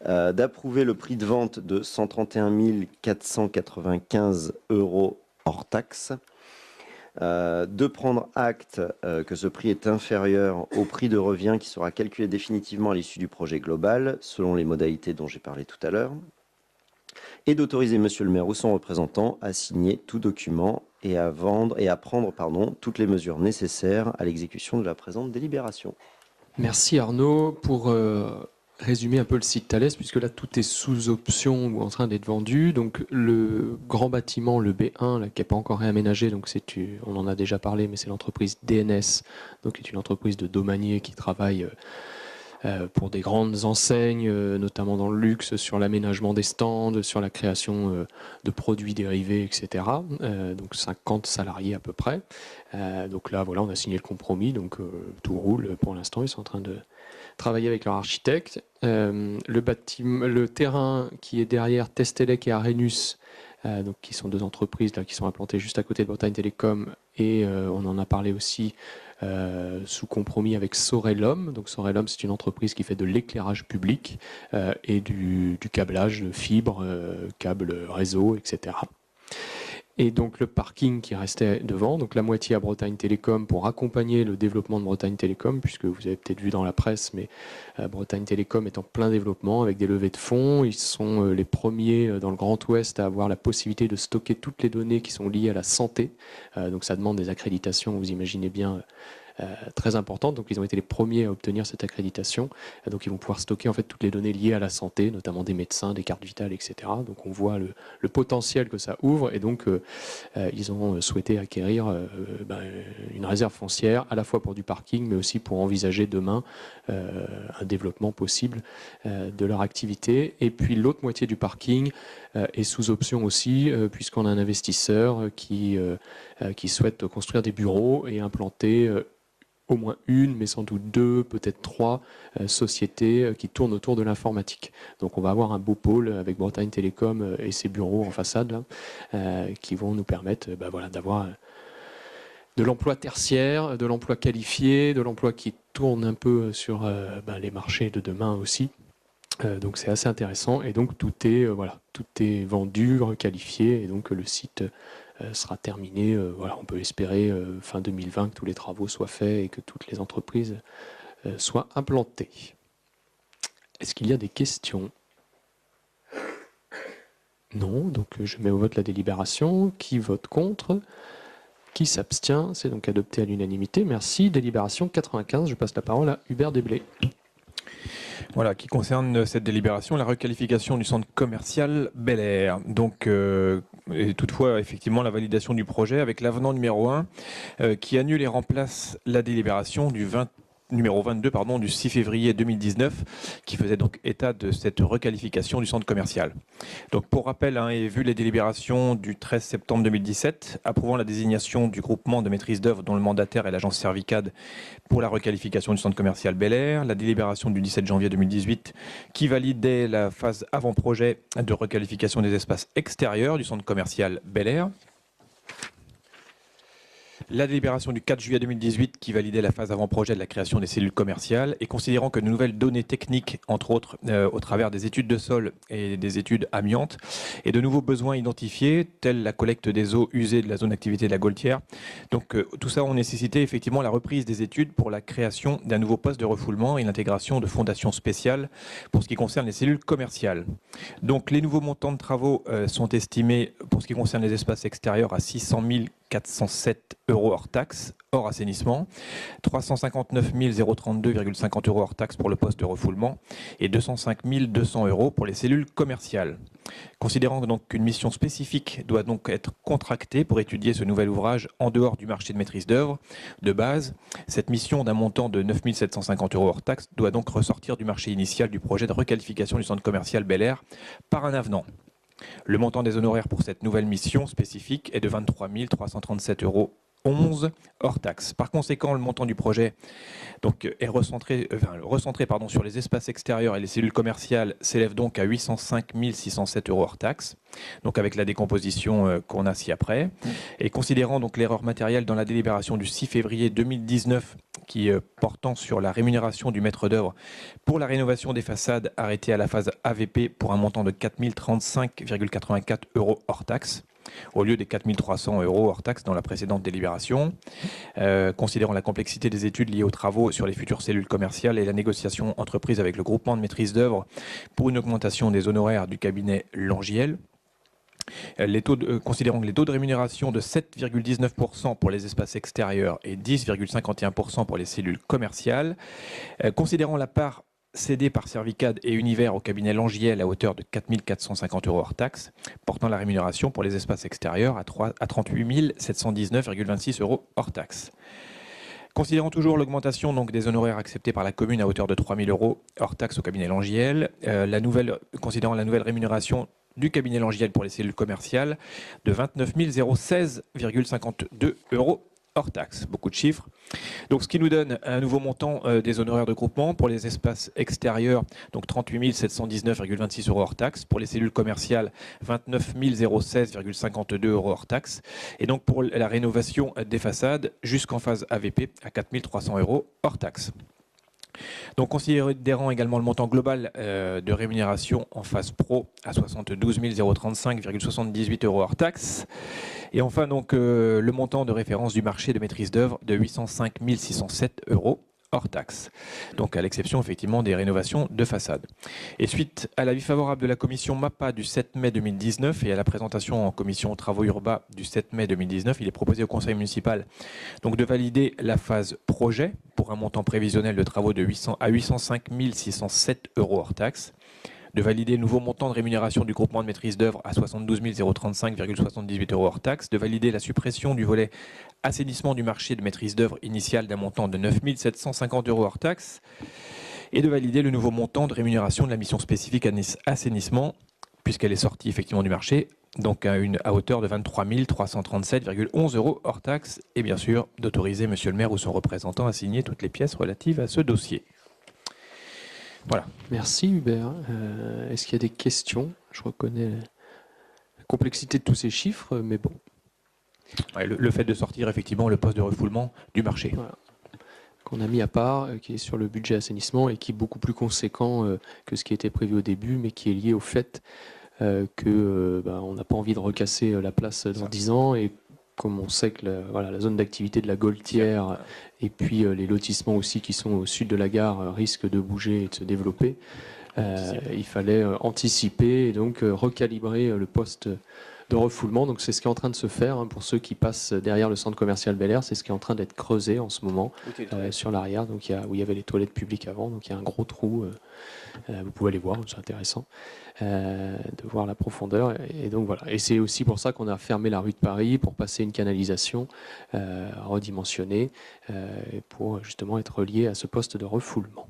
d'approuver le prix de vente de 131 495 € hors taxe, de prendre acte que ce prix est inférieur au prix de revient qui sera calculé définitivement à l'issue du projet global, selon les modalités dont j'ai parlé tout à l'heure, et d'autoriser Monsieur le maire ou son représentant à signer tout document et à prendre toutes les mesures nécessaires à l'exécution de la présente délibération. Merci Arnaud. Pour résumer un peu le site Thales, puisque là tout est sous option ou en train d'être vendu. Donc le grand bâtiment, le B1, là, qui n'est pas encore réaménagé, donc on en a déjà parlé, mais c'est l'entreprise DNS, donc qui est une entreprise de domanier qui travaille pour des grandes enseignes, notamment dans le luxe, sur l'aménagement des stands, sur la création de produits dérivés, etc. Donc 50 salariés à peu près. Donc là, voilà, on a signé le compromis, donc tout roule pour l'instant. Ils sont en train de travailler avec leur architecte. Le terrain qui est derrière Testelec et Arenus, donc qui sont deux entreprises là, qui sont implantées juste à côté de Bretagne Télécom, et on en a parlé aussi sous compromis avec Sorellum. Donc Sorellum, c'est une entreprise qui fait de l'éclairage public et du câblage de fibres, câbles réseau, etc. Et donc le parking qui restait devant, donc la moitié à Bretagne Télécom pour accompagner le développement de Bretagne Télécom, puisque vous avez peut-être vu dans la presse, mais Bretagne Télécom est en plein développement avec des levées de fonds. Ils sont les premiers dans le Grand Ouest à avoir la possibilité de stocker toutes les données qui sont liées à la santé. Donc ça demande des accréditations, vous imaginez bien, très importante. Donc ils ont été les premiers à obtenir cette accréditation. Donc ils vont pouvoir stocker en fait toutes les données liées à la santé, notamment des médecins, des cartes vitales, etc. Donc on voit le potentiel que ça ouvre, et donc ils ont souhaité acquérir une réserve foncière à la fois pour du parking, mais aussi pour envisager demain un développement possible de leur activité. Et puis l'autre moitié du parking est sous option aussi, puisqu'on a un investisseur qui souhaite construire des bureaux et implanter au moins une, mais sans doute deux, peut-être trois sociétés qui tournent autour de l'informatique. Donc on va avoir un beau pôle avec Bretagne Télécom et ses bureaux en façade là, qui vont nous permettre d'avoir de l'emploi tertiaire, de l'emploi qualifié, de l'emploi qui tourne un peu sur les marchés de demain aussi. Donc c'est assez intéressant, et donc tout est vendu, requalifié, et donc le site sera terminé. On peut espérer fin 2020 que tous les travaux soient faits et que toutes les entreprises soient implantées. Est-ce qu'il y a des questions? Non, donc je mets au vote la délibération. Qui vote contre? Qui s'abstient? C'est donc adopté à l'unanimité. Merci. Délibération 95. Je passe la parole à Hubert Desblés. Voilà, qui concerne cette délibération, la requalification du centre commercial Bel Air. Donc, et toutefois, effectivement, la validation du projet avec l'avenant numéro 1 qui annule et remplace la délibération numéro 22 du 6 février 2019 qui faisait donc état de cette requalification du centre commercial. Donc pour rappel, et vu les délibérations du 13 septembre 2017 approuvant la désignation du groupement de maîtrise d'œuvre dont le mandataire est l'agence Servicad pour la requalification du centre commercial Bel Air, la délibération du 17 janvier 2018 qui validait la phase avant-projet de requalification des espaces extérieurs du centre commercial Bel Air, la délibération du 4 juillet 2018 qui validait la phase avant-projet de la création des cellules commerciales, et considérant que de nouvelles données techniques, entre autres au travers des études de sol et des études amiantes, et de nouveaux besoins identifiés, tels la collecte des eaux usées de la zone d'activité de la Gaultière. Donc tout ça ont nécessité effectivement la reprise des études pour la création d'un nouveau poste de refoulement et l'intégration de fondations spéciales pour ce qui concerne les cellules commerciales. Donc les nouveaux montants de travaux sont estimés pour ce qui concerne les espaces extérieurs à 600 407 € hors taxe, hors assainissement, 359 032,50 € hors taxe pour le poste de refoulement et 205 200 € pour les cellules commerciales. Considérant donc qu'une mission spécifique doit donc être contractée pour étudier ce nouvel ouvrage en dehors du marché de maîtrise d'œuvre de base, cette mission d'un montant de 9 750 € hors taxe doit donc ressortir du marché initial du projet de requalification du centre commercial Bel Air par un avenant. Le montant des honoraires pour cette nouvelle mission spécifique est de 23 337 € 11 hors taxe. Par conséquent, le montant du projet est recentré sur les espaces extérieurs et les cellules commerciales s'élève donc à 805 607 € hors taxe, donc avec la décomposition qu'on a ci-après. Et considérant donc l'erreur matérielle dans la délibération du 6 février 2019 qui portant sur la rémunération du maître d'œuvre pour la rénovation des façades arrêtée à la phase AVP pour un montant de 4 035,84 € hors taxe, au lieu des 4 300 € hors taxe dans la précédente délibération. Considérant la complexité des études liées aux travaux sur les futures cellules commerciales et la négociation entreprise avec le groupement de maîtrise d'œuvre pour une augmentation des honoraires du cabinet Langiel, considérant que les taux de rémunération de 7,19% pour les espaces extérieurs et 10,51% pour les cellules commerciales, considérant la part cédée par Servicad et Univers au cabinet Langiel à hauteur de 4 450 € hors taxe, portant la rémunération pour les espaces extérieurs à 38 719,26 € hors taxe. Considérant toujours l'augmentation des honoraires acceptés par la commune à hauteur de 3 000 € hors taxe au cabinet Langiel, considérant la nouvelle rémunération du cabinet Langiel pour les cellules commerciales de 29 016,52 € hors taxe. Beaucoup de chiffres. Donc, ce qui nous donne un nouveau montant des honoraires de groupement pour les espaces extérieurs, donc 38 719,26 € hors taxe. Pour les cellules commerciales, 29 016,52 € hors taxe. Et donc, pour la rénovation des façades jusqu'en phase AVP à 4 300 € hors taxe. Donc, considérant également le montant global de rémunération en phase pro à 72 035,78 € hors taxe. Et enfin, donc, le montant de référence du marché de maîtrise d'œuvre de 805 607 € hors taxe. Donc, à l'exception, effectivement, des rénovations de façade. Et suite à l'avis favorable de la commission MAPA du 7 mai 2019 et à la présentation en commission travaux urbains du 7 mai 2019, il est proposé au conseil municipal donc, de valider la phase projet pour un montant prévisionnel de travaux de 805 607 € hors taxe, de valider le nouveau montant de rémunération du groupement de maîtrise d'œuvre à 72 035,78 € hors taxe, de valider la suppression du volet assainissement du marché de maîtrise d'œuvre initial d'un montant de 9 750 € hors taxe, et de valider le nouveau montant de rémunération de la mission spécifique assainissement, puisqu'elle est sortie effectivement du marché, donc à hauteur de 23 337,11 € hors taxe, et bien sûr d'autoriser monsieur le maire ou son représentant à signer toutes les pièces relatives à ce dossier. Voilà. Merci Hubert. Est-ce qu'il y a des questions? Je reconnais la complexité de tous ces chiffres, mais bon. Ouais, le fait de sortir effectivement le poste de refoulement du marché. Voilà. Qu'on a mis à part, qui est sur le budget assainissement et qui est beaucoup plus conséquent que ce qui était prévu au début, mais qui est lié au fait qu'on n'a pas envie de recasser la place dans 10 ans, et comme on sait que la zone d'activité de la Goltière et puis les lotissements aussi qui sont au sud de la gare risquent de bouger et de se développer, il fallait anticiper et donc recalibrer le poste de refoulement. Donc c'est ce qui est en train de se faire pour ceux qui passent derrière le centre commercial Bel Air. C'est ce qui est en train d'être creusé en ce moment sur l'arrière, donc où il y avait les toilettes publiques avant. Donc il y a un gros trou. Vous pouvez aller voir, c'est intéressant de voir la profondeur. Et donc voilà. Et c'est aussi pour ça qu'on a fermé la rue de Paris pour passer une canalisation redimensionnée pour justement être relié à ce poste de refoulement.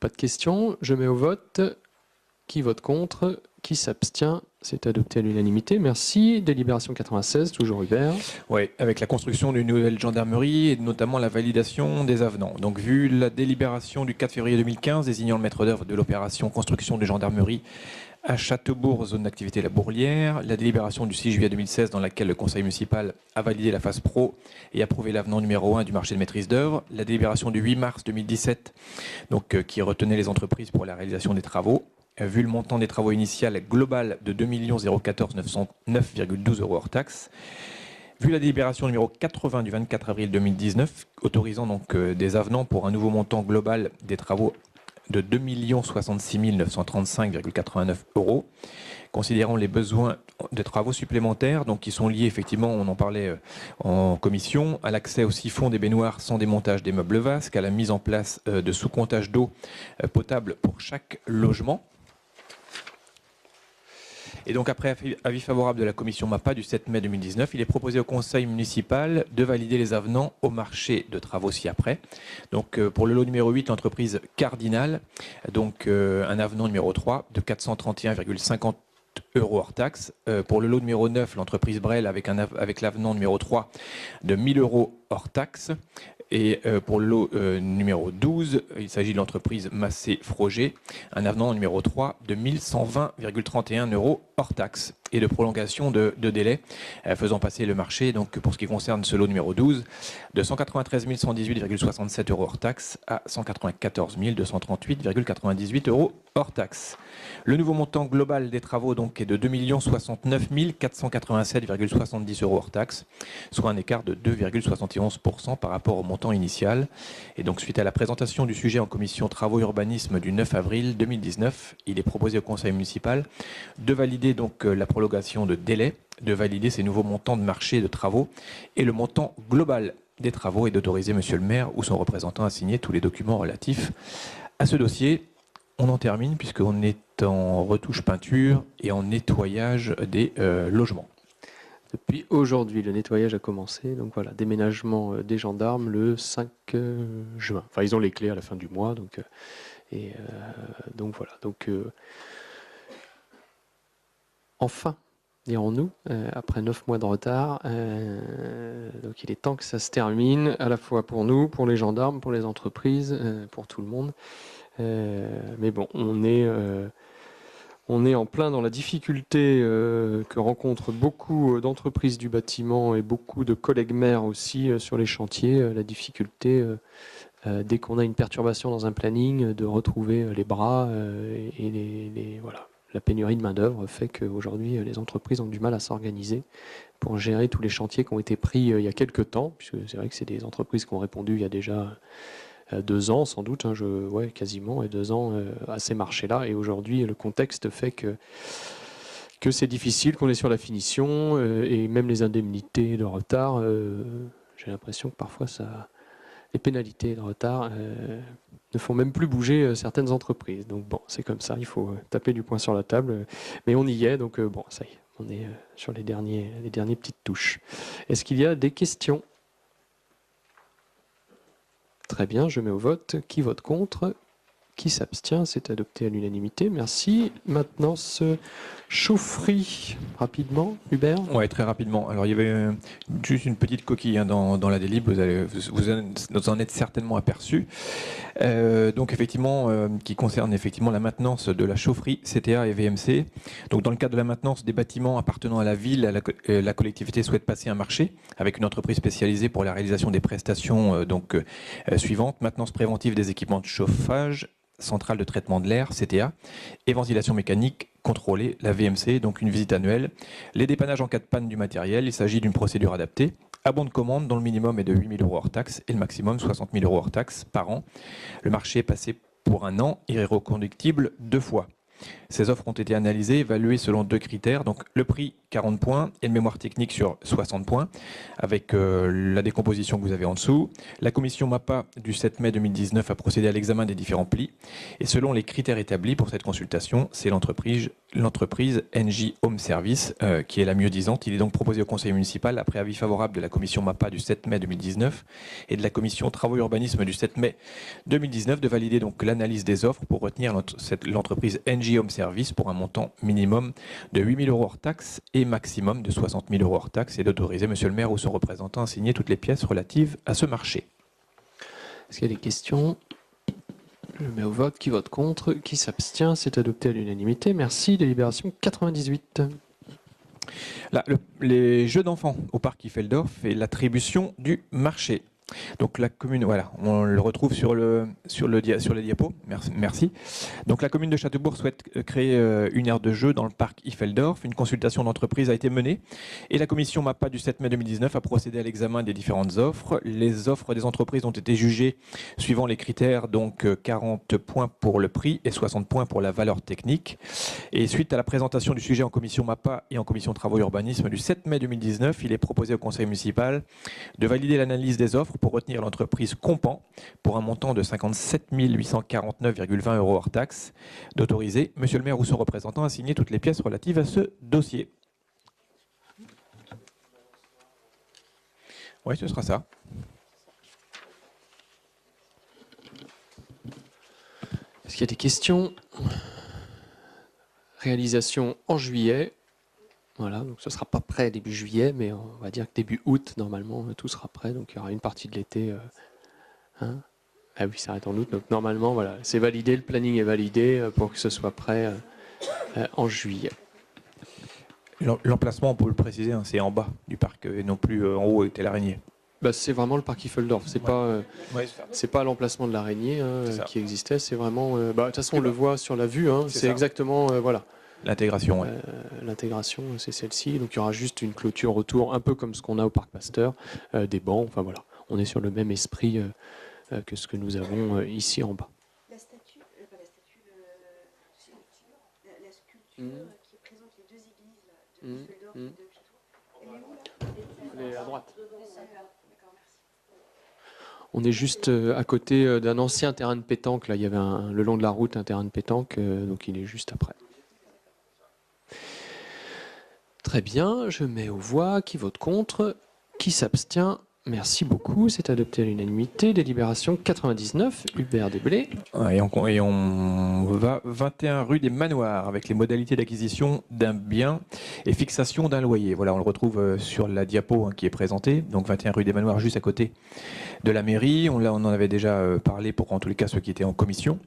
Pas de questions. Je mets au vote. Qui vote contre? Qui s'abstient? C'est adopté à l'unanimité. Merci. Délibération 96, toujours Hubert. Oui, avec la construction d'une nouvelle gendarmerie et notamment la validation des avenants. Donc, vu la délibération du 4 février 2015 désignant le maître d'œuvre de l'opération construction de gendarmerie à Châteaubourg, zone d'activité La Bourlière, la délibération du 6 juillet 2016 dans laquelle le conseil municipal a validé la phase pro et approuvé l'avenant numéro 1 du marché de maîtrise d'œuvre, la délibération du 8 mars 2017 donc, qui retenait les entreprises pour la réalisation des travaux, vu le montant des travaux initial global de 2 014 909,12 € hors taxe, vu la délibération numéro 80 du 24 avril 2019, autorisant donc des avenants pour un nouveau montant global des travaux de 2 066 935,89 €, considérant les besoins de travaux supplémentaires, donc qui sont liés effectivement, on en parlait en commission, à l'accès au siphon des baignoires sans démontage des meubles vasques, à la mise en place de sous-comptage d'eau potable pour chaque logement. Et donc après avis favorable de la commission MAPA du 7 mai 2019, il est proposé au conseil municipal de valider les avenants au marché de travaux ci-après. Donc pour le lot numéro 8, l'entreprise Cardinal, donc un avenant numéro 3 de 431,50 € hors taxe. Pour le lot numéro 9, l'entreprise Brel avec l'avenant numéro 3 de 1 000 € hors taxe. Et pour le lot numéro 12, il s'agit de l'entreprise Massé Froger, un avenant numéro 3 de 1 120,31 € hors taxe et de prolongation de délai, faisant passer le marché, donc pour ce qui concerne ce lot numéro 12, de 193 118,67 € hors taxe à 194 238,98 € hors taxe. Le nouveau montant global des travaux donc, est de 2 069 487,70 € hors taxe, soit un écart de 2,71% par rapport au montant initial. Et donc, suite à la présentation du sujet en commission travaux urbanisme du 9 avril 2019, il est proposé au conseil municipal de valider donc la prolongation de délai, de valider ces nouveaux montants de marché de travaux et le montant global des travaux et d'autoriser monsieur le maire ou son représentant à signer tous les documents relatifs à ce dossier. On en termine puisqu'on est en retouche peinture et en nettoyage des logements. Depuis aujourd'hui, le nettoyage a commencé. Donc voilà, déménagement des gendarmes le 5 juin. Enfin, ils ont les clés à la fin du mois. Donc voilà. Donc, enfin, dirons-nous, après 9 mois de retard. Donc il est temps que ça se termine, à la fois pour nous, pour les gendarmes, pour les entreprises, pour tout le monde. Mais bon, on est en plein dans la difficulté que rencontrent beaucoup d'entreprises du bâtiment et beaucoup de collègues maires aussi sur les chantiers. La difficulté, dès qu'on a une perturbation dans un planning, de retrouver les bras et voilà. La pénurie de main-d'œuvre fait qu'aujourd'hui, les entreprises ont du mal à s'organiser pour gérer tous les chantiers qui ont été pris il y a quelques temps, puisque c'est vrai que c'est des entreprises qui ont répondu il y a déjà 2 ans sans doute, quasiment, et 2 ans à ces marchés-là. Et aujourd'hui, le contexte fait que c'est difficile, qu'on est sur la finition, et même les indemnités de retard, j'ai l'impression que parfois les pénalités de retard ne font même plus bouger certaines entreprises. Donc bon, c'est comme ça, il faut taper du poing sur la table, mais on y est, donc bon, ça y est, on est sur les dernières petites touches. Est-ce qu'il y a des questions ? Très bien, je mets au vote. Qui vote contre ? Qui s'abstient ? C'est adopté à l'unanimité. Merci. Maintenant, ce Chauffry, rapidement, Hubert ? Oui, très rapidement. Alors, il y avait juste une petite coquille dans la délib, vous en êtes certainement aperçu. Donc, effectivement, qui concerne effectivement la maintenance de la chaufferie CTA et VMC. Donc, dans le cadre de la maintenance des bâtiments appartenant à la ville, la collectivité souhaite passer un marché avec une entreprise spécialisée pour la réalisation des prestations suivantes. Maintenance préventive des équipements de chauffage, centrale de traitement de l'air, CTA, et ventilation mécanique contrôlée, la VMC, donc une visite annuelle. Les dépannages en cas de panne du matériel, il s'agit d'une procédure adaptée. À bon de commande, dont le minimum est de 8 000 € hors taxe et le maximum 60 000 € hors taxe par an. Le marché est passé pour 1 an et est reconductible 2 fois. Ces offres ont été analysées, évaluées selon 2 critères, donc le prix 40 points et le mémoire technique sur 60 points, avec la décomposition que vous avez en dessous. La commission MAPA du 7 mai 2019 a procédé à l'examen des différents plis, et selon les critères établis pour cette consultation, c'est l'entreprise NJ Home Service qui est la mieux disante. Il est donc proposé au conseil municipal, après avis favorable de la commission MAPA du 7 mai 2019 et de la commission Travaux Urbanisme du 7 mai 2019, de valider donc l'analyse des offres pour retenir l'entreprise NJ Home Service pour un montant minimum de 8 000 € hors taxe et maximum de 60 000 € hors taxe, et d'autoriser monsieur le maire ou son représentant à signer toutes les pièces relatives à ce marché. Est-ce qu'il y a des questions ? Je mets au vote. Qui vote contre ? Qui s'abstient ? C'est adopté à l'unanimité. Merci. Délibération 98. Là, les jeux d'enfants au parc Iffeldorf et l'attribution du marché. Donc la commune, voilà, on le retrouve sur les diapos. Merci. Donc la commune de Châteaubourg souhaite créer une aire de jeu dans le parc Iffeldorf. Une consultation d'entreprise a été menée et la commission MAPA du 7 mai 2019 a procédé à l'examen des différentes offres. Les offres des entreprises ont été jugées suivant les critères, donc 40 points pour le prix et 60 points pour la valeur technique. Et suite à la présentation du sujet en commission MAPA et en commission travaux urbanisme du 7 mai 2019, il est proposé au conseil municipal de valider l'analyse des offres pour retenir l'entreprise Compan pour un montant de 57 849,20 € hors taxe, d'autoriser monsieur le maire ou son représentant à signer toutes les pièces relatives à ce dossier. Oui, ce sera ça. Est-ce qu'il y a des questions ? réalisation en juillet. Voilà, donc ce ne sera pas prêt début juillet, mais on va dire que début août, normalement, tout sera prêt. Donc il y aura une partie de l'été. Hein. Ah oui, ça arrête en août. Donc normalement, voilà, c'est validé, le planning est validé pour que ce soit prêt en juillet. L'emplacement, on peut le préciser, hein, c'est en bas du parc et non plus en haut avec l'araignée. Bah, c'est vraiment le parc Iffeldorf. C'est pas, Ouais, c'est pas l'emplacement de l'araignée qui existait. C'est vraiment. De toute façon, on le voit sur la vue. C'est C'est ça. exactement voilà. L'intégration, ouais. L'intégration, c'est celle-ci. Donc il y aura juste une clôture autour, un peu comme ce qu'on a au parc Pasteur, des bancs. Enfin voilà, on est sur le même esprit que ce que nous avons ici en bas. La statue, pas la statue, la sculpture qui présente les deux églises là, de Düsseldorf et de Château, elle est où là? Elle est à droite. D'accord, merci. On est juste à côté d'un ancien terrain de pétanque. Là, il y avait le long de la route un terrain de pétanque, donc il est juste après. Très bien, je mets aux voix. Qui vote contre? Qui s'abstient? Merci beaucoup, c'est adopté à l'unanimité. Délibération 99, Hubert Desblés. Et on va 21 rue des Manoirs avec les modalités d'acquisition d'un bien et fixation d'un loyer. Voilà, on le retrouve sur la diapo qui est présentée. Donc 21 rue des Manoirs, juste à côté de la mairie. On en avait déjà parlé pour en tous les cas ceux qui étaient en commission.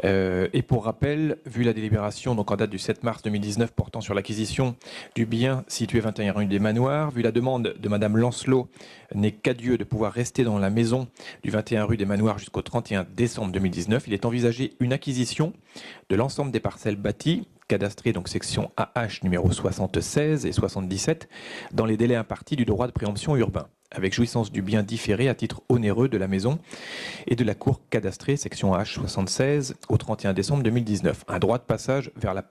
Et pour rappel, vu la délibération donc en date du 7 mars 2019 portant sur l'acquisition du bien situé 21 rue des Manoirs, vu la demande de Madame Lancelot, n'est qu'adieu de pouvoir rester dans la maison du 21 rue des Manoirs jusqu'au 31 décembre 2019, il est envisagé une acquisition de l'ensemble des parcelles bâties, cadastrées donc section AH numéro 76 et 77, dans les délais impartis du droit de préemption urbain, avec jouissance du bien différé à titre onéreux de la maison et de la cour cadastrée section AH 76 au 31 décembre 2019. Un droit de passage vers la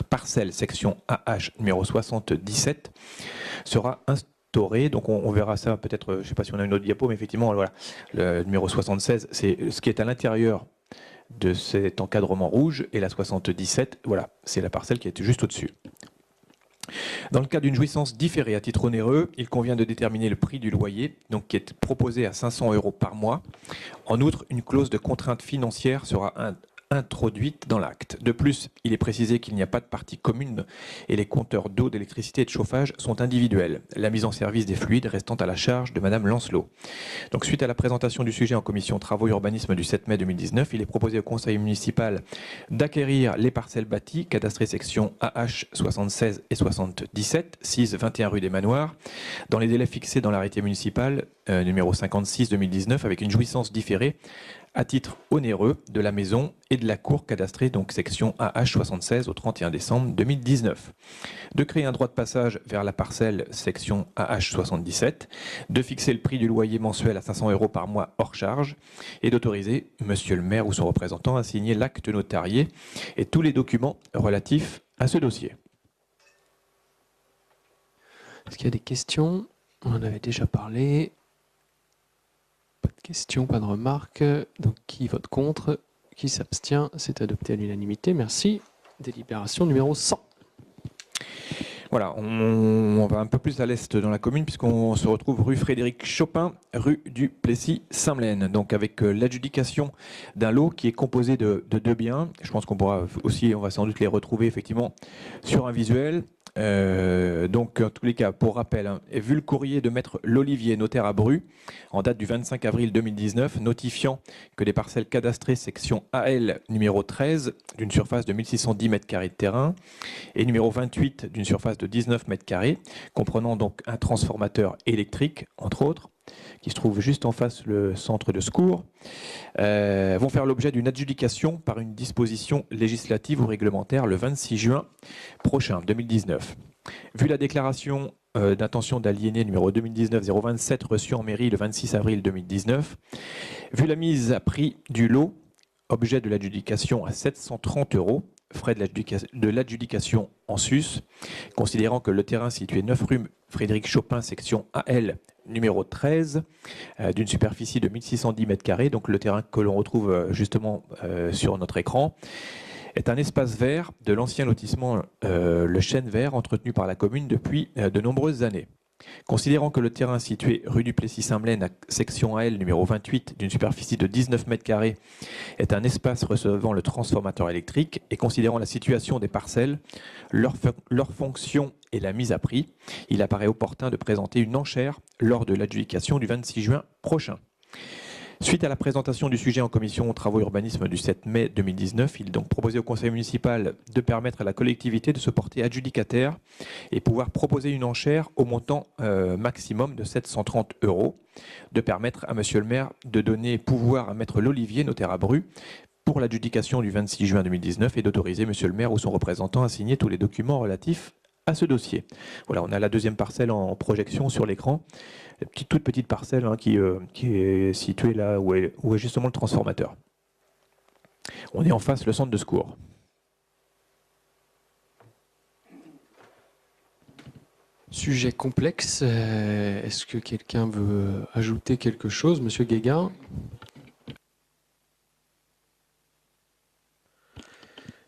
parcelle section AH numéro 77 sera instauré. Donc on verra ça peut-être, je ne sais pas si on a une autre diapo, mais effectivement, voilà, le numéro 76, c'est ce qui est à l'intérieur de cet encadrement rouge, et la 77, voilà, c'est la parcelle qui est juste au-dessus. Dans le cas d'une jouissance différée à titre onéreux, il convient de déterminer le prix du loyer, donc qui est proposé à 500 € par mois. En outre, une clause de contrainte financière sera introduite dans l'acte. De plus, il est précisé qu'il n'y a pas de partie commune et les compteurs d'eau, d'électricité et de chauffage sont individuels, la mise en service des fluides restant à la charge de Madame Lancelot. Donc, suite à la présentation du sujet en commission travaux et urbanisme du 7 mai 2019, il est proposé au conseil municipal d'acquérir les parcelles bâties, cadastrées section AH 76 et 77, 6 21 rue des Manoirs, dans les délais fixés dans l'arrêté municipal numéro 56-2019, avec une jouissance différée à titre onéreux de la maison et de la cour cadastrée, donc section AH 76 au 31 décembre 2019. De créer un droit de passage vers la parcelle section AH 77, de fixer le prix du loyer mensuel à 500 € par mois hors charge et d'autoriser monsieur le maire ou son représentant à signer l'acte notarié et tous les documents relatifs à ce dossier. Est-ce qu'il y a des questions? On en avait déjà parlé. Pas de questions, pas de remarques. Donc, qui vote contre? Qui s'abstient? C'est adopté à l'unanimité. Merci. Délibération numéro 100. Voilà, on va un peu plus à l'est dans la commune puisqu'on se retrouve rue Frédéric Chopin, rue du Plessis-Saint-Melaine. Donc avec l'adjudication d'un lot qui est composé de deux biens. Je pense qu'on pourra aussi, on va sans doute les retrouver effectivement sur un visuel. Donc en tous les cas, pour rappel, vu le courrier de maître L'Olivier, notaire à Bru, en date du 25 avril 2019, notifiant que les parcelles cadastrées section AL numéro 13 d'une surface de 1610 m² de terrain et numéro 28 d'une surface de 19 m², comprenant donc un transformateur électrique, entre autres, qui se trouve juste en face le centre de secours, vont faire l'objet d'une adjudication par une disposition législative ou réglementaire le 26 juin prochain, 2019. Vu la déclaration d'intention d'aliéner numéro 2019-027 reçue en mairie le 26 avril 2019, vu la mise à prix du lot, objet de l'adjudication à 730 €, frais de l'adjudication en sus, considérant que le terrain situé 9 rue Frédéric Chopin, section AL, numéro 13, d'une superficie de 1610 m², donc le terrain que l'on retrouve justement sur notre écran, est un espace vert de l'ancien lotissement Le Chêne Vert, entretenu par la commune depuis de nombreuses années. Considérant que le terrain situé rue du Plessis-Saint-Blaine, section AL numéro 28, d'une superficie de 19 m² est un espace recevant le transformateur électrique, et considérant la situation des parcelles, leur fonction et la mise à prix, il apparaît opportun de présenter une enchère lors de l'adjudication du 26 juin prochain. Suite à la présentation du sujet en commission aux travaux urbanisme du 7 mai 2019, il est donc proposé au conseil municipal de permettre à la collectivité de se porter adjudicataire et pouvoir proposer une enchère au montant maximum de 730 €, de permettre à monsieur le maire de donner pouvoir à maître L'Olivier, notaire à Bru, pour l'adjudication du 26 juin 2019 et d'autoriser monsieur le maire ou son représentant à signer tous les documents relatifs à ce dossier. Voilà, on a la deuxième parcelle en projection sur l'écran. Toute petite parcelle qui est située là où est justement le transformateur. On est en face le centre de secours. Sujet complexe. Est-ce que quelqu'un veut ajouter quelque chose? Monsieur Guéguin?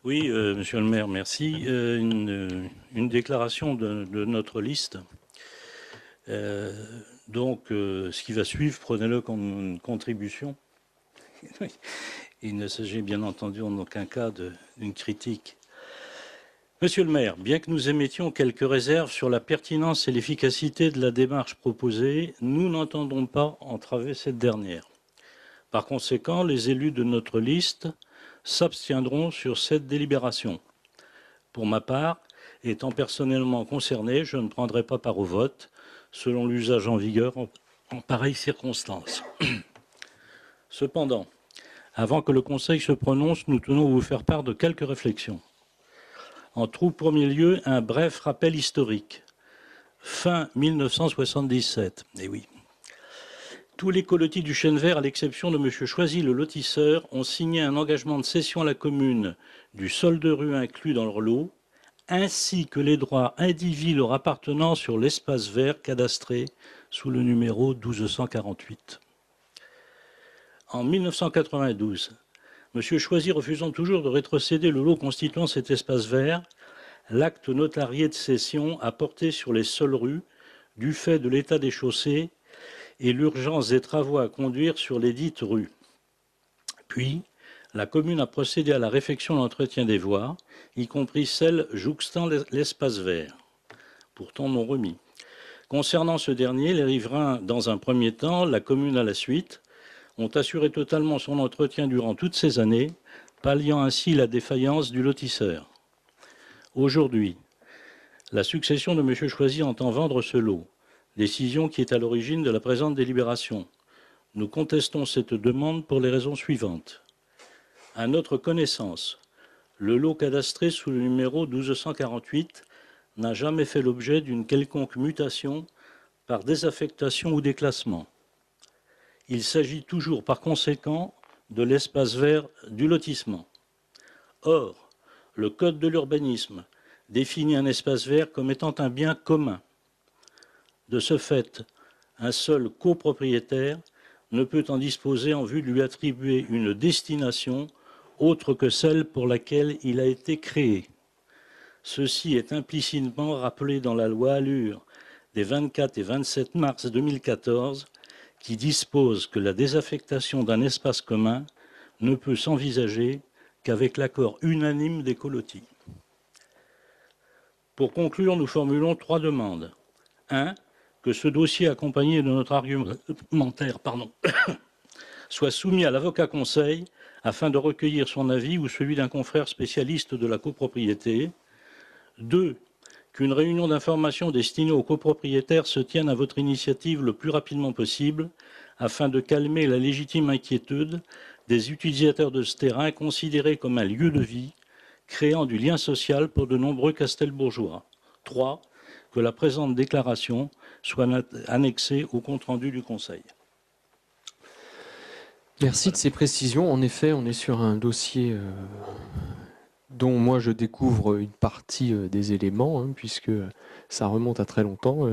Oui, monsieur le maire, merci. Une déclaration de notre liste. Donc, ce qui va suivre, prenez-le comme une contribution. Il ne s'agit bien entendu en aucun cas d'une critique. Monsieur le maire, bien que nous émettions quelques réserves sur la pertinence et l'efficacité de la démarche proposée, nous n'entendons pas entraver cette dernière. Par conséquent, les élus de notre liste s'abstiendront sur cette délibération. Pour ma part, étant personnellement concerné, je ne prendrai pas part au vote, selon l'usage en vigueur en pareille circonstance. Cependant, avant que le Conseil se prononce, nous tenons à vous faire part de quelques réflexions. En tout premier lieu, un bref rappel historique. Fin 1977, eh oui. Tous les colotis du Chêne Vert, à l'exception de M. Choisy, le lotisseur, ont signé un engagement de cession à la commune du sol de rue inclus dans leur lot, ainsi que les droits indivis leur appartenant sur l'espace vert cadastré sous le numéro 1248. En 1992, M. Choisy refusant toujours de rétrocéder le lot constituant cet espace vert, l'acte notarié de cession a porté sur les seules rues du fait de l'état des chaussées et l'urgence des travaux à conduire sur les dites rues. Puis, la commune a procédé à la réfection de l'entretien des voies, y compris celles jouxtant l'espace vert, pourtant non remis. Concernant ce dernier, les riverains, dans un premier temps, la commune à la suite, ont assuré totalement son entretien durant toutes ces années, palliant ainsi la défaillance du lotisseur. Aujourd'hui, la succession de M. Choisy entend vendre ce lot, décision qui est à l'origine de la présente délibération. Nous contestons cette demande pour les raisons suivantes. À notre connaissance, le lot cadastré sous le numéro 1248 n'a jamais fait l'objet d'une quelconque mutation par désaffectation ou déclassement. Il s'agit toujours par conséquent de l'espace vert du lotissement. Or, le Code de l'urbanisme définit un espace vert comme étant un bien commun. De ce fait, un seul copropriétaire ne peut en disposer en vue de lui attribuer une destination autre que celle pour laquelle il a été créé. Ceci est implicitement rappelé dans la loi Allure des 24 et 27 mars 2014 qui dispose que la désaffectation d'un espace commun ne peut s'envisager qu'avec l'accord unanime des colotis. Pour conclure, nous formulons 3 demandes. 1. Que ce dossier accompagné de notre argumentaire soit soumis à l'avocat conseil afin de recueillir son avis ou celui d'un confrère spécialiste de la copropriété. 2. Qu'une réunion d'information destinée aux copropriétaires se tienne à votre initiative le plus rapidement possible afin de calmer la légitime inquiétude des utilisateurs de ce terrain considéré comme un lieu de vie, créant du lien social pour de nombreux castelbourgeois. 3. Que la présente déclaration soit annexée au compte-rendu du Conseil. Merci de ces précisions. En effet, on est sur un dossier dont moi je découvre une partie des éléments, puisque ça remonte à très longtemps.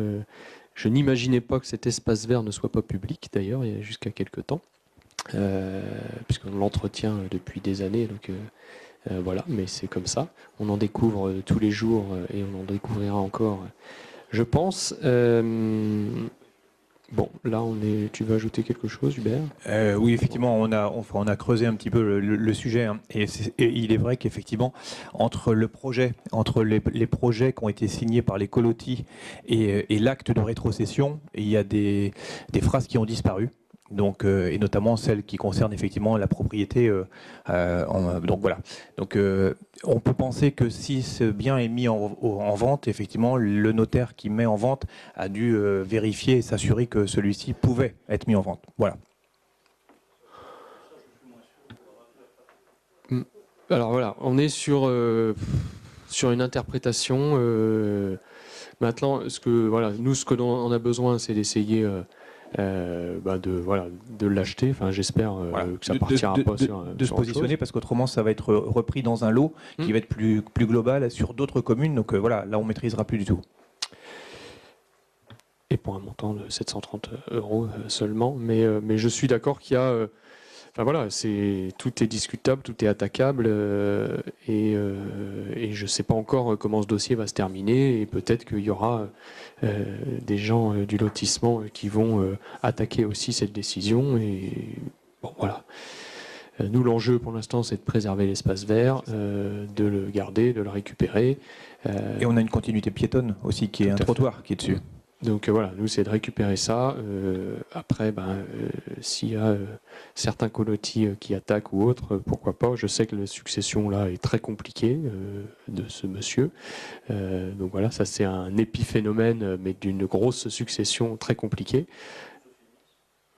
Je n'imaginais pas que cet espace vert ne soit pas public, d'ailleurs, il y a jusqu'à quelques temps, puisqu'on l'entretient depuis des années, donc voilà, mais c'est comme ça. On en découvre tous les jours et on en découvrira encore je pense. Bon, là, tu veux ajouter quelque chose, Hubert? Oui, effectivement, on a creusé un petit peu le sujet, hein, et il est vrai qu'effectivement, entre les projets qui ont été signés par les colotis et l'acte de rétrocession, il y a des phrases qui ont disparu. Donc, et notamment celles qui concernent effectivement la propriété. Donc voilà. Donc, on peut penser que si ce bien est mis en vente, effectivement, le notaire qui met en vente a dû vérifier et s'assurer que celui-ci pouvait être mis en vente. Voilà. Alors voilà, on est sur une interprétation. Maintenant, ce que l'on en a besoin, c'est d'essayer de l'acheter. Enfin, j'espère que ça partira pas sur se positionner, parce qu'autrement, ça va être repris dans un lot qui va être plus global sur d'autres communes. Donc voilà, là, on maîtrisera plus du tout. Et pour un montant de 730 € seulement. Mais je suis d'accord qu'il y a... tout est discutable, tout est attaquable, et je ne sais pas encore comment ce dossier va se terminer, et peut-être qu'il y aura des gens du lotissement qui vont attaquer aussi cette décision. Et bon, voilà. Nous, l'enjeu pour l'instant, c'est de préserver l'espace vert, de le garder, de le récupérer. Et on a une continuité piétonne aussi, qui est un trottoir qui est dessus. Donc voilà, nous, c'est de récupérer ça. Après, s'il y a certains colotis qui attaquent ou autres, pourquoi pas. Je sais que la succession là est très compliquée de ce monsieur. Donc voilà, ça c'est un épiphénomène, mais d'une grosse succession très compliquée.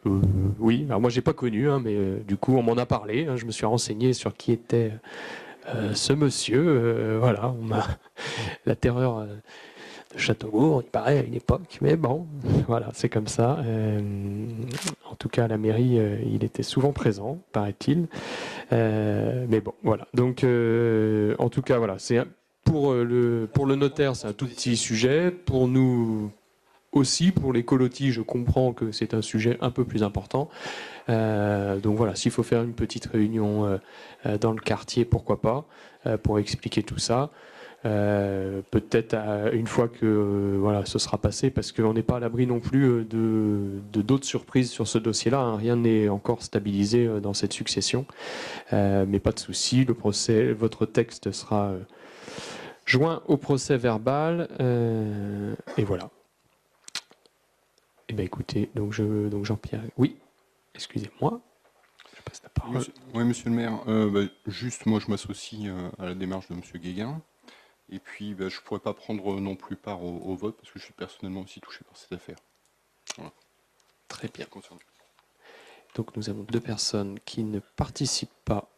Oui, alors moi j'ai pas connu, hein, mais du coup on m'en a parlé. Hein, je me suis renseigné sur qui était ce monsieur. Voilà, on m'a la terreur. Châteaubourg, il paraît, à une époque, mais bon, voilà, c'est comme ça. En tout cas, à la mairie, il était souvent présent, paraît-il. Mais bon, voilà. Donc, en tout cas, voilà, pour le notaire, c'est un tout petit sujet. Pour nous aussi, pour les colotis, je comprends que c'est un sujet un peu plus important. Donc voilà, s'il faut faire une petite réunion dans le quartier, pourquoi pas, pour expliquer tout ça. Peut-être une fois que ce sera passé, parce qu'on n'est pas à l'abri non plus de d'autres surprises sur ce dossier-là, hein. Rien n'est encore stabilisé dans cette succession, mais pas de souci. Votre texte sera joint au procès verbal, et voilà. Eh bien écoutez, donc Jean-Pierre, oui, excusez-moi, je passe la parole. Oui, monsieur le maire, juste moi je m'associe à la démarche de monsieur Guéguin. Et puis, je ne pourrais pas prendre non plus part au vote, parce que je suis personnellement aussi touché par cette affaire. Voilà. Très bien. Donc nous avons 2 personnes qui ne participent pas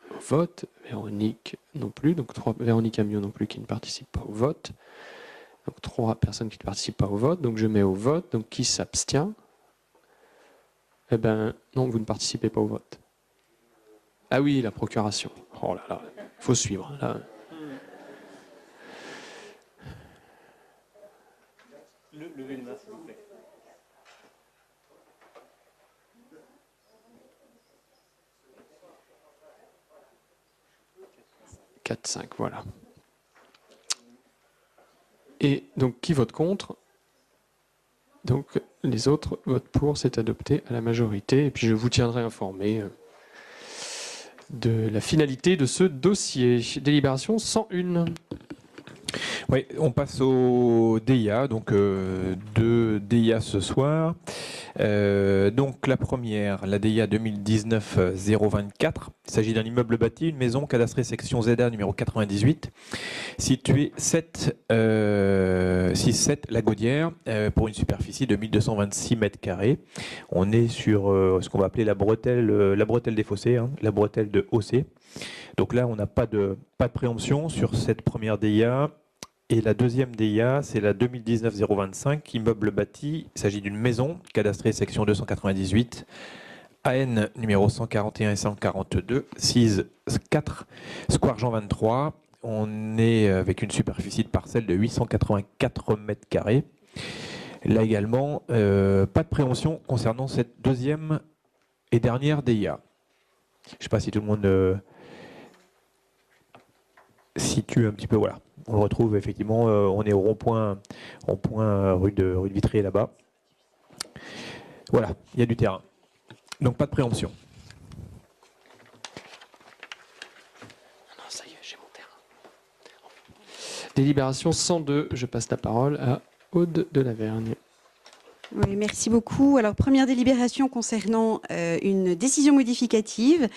au vote. Véronique non plus. Donc Véronique Amiot non plus qui ne participe pas au vote. Donc 3 personnes qui ne participent pas au vote. Donc je mets au vote. Donc qui s'abstient? Eh bien, non, vous ne participez pas au vote. Ah oui, la procuration. Oh là là, il faut suivre. Là. Levez une main, s'il vous plaît. « 4-5, voilà. Et donc, qui vote contre? Donc, les autres votent pour, c'est adopté à la majorité. Et puis, je vous tiendrai informé de la finalité de ce dossier. Délibération 101. Oui, on passe au DIA, donc 2 DIA ce soir. Donc la première, la DIA 2019-024. Il s'agit d'un immeuble bâti, une maison cadastrée section ZA numéro 98, située 6-7 La Gaudière, pour une superficie de 1226 m². On est sur ce qu'on va appeler la bretelle des fossés, hein, la bretelle de OC. Donc là, on n'a pas de préemption sur cette première DIA. Et la deuxième DIA, c'est la 2019-025, immeuble bâti. Il s'agit d'une maison, cadastrée section 298, AN numéro 141 et 142, 6-4, Square Jean 23. On est avec une superficie de parcelle de 884 m². Là également, pas de préemption concernant cette deuxième et dernière DIA. Je ne sais pas si tout le monde situe un petit peu, voilà. On le retrouve effectivement, on est au rond-point rue de Vitry là-bas. Voilà, il y a du terrain. Donc pas de préemption. Non, ça y est, j'ai mon terrain. Délibération 102, je passe la parole à Aude de Lavergne. Oui, merci beaucoup. Alors, première délibération concernant une décision modificative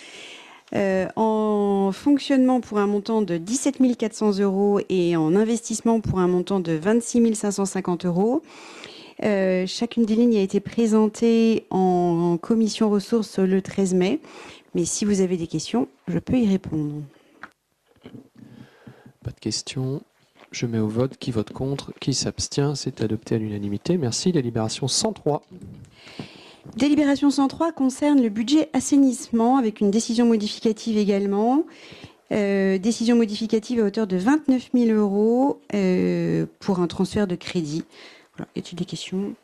en fonctionnement pour un montant de 17 400 € et en investissement pour un montant de 26 550 €. Chacune des lignes a été présentée en commission ressources le 13 mai. Mais si vous avez des questions, je peux y répondre. Pas de questions. Je mets au vote. Qui vote contre? Qui s'abstient? C'est adopté à l'unanimité. Merci. Délibération 103. Délibération 103 concerne le budget assainissement avec une décision modificative également. Décision modificative à hauteur de 29 000 € pour un transfert de crédit. Voilà. Y a-t-il des questions?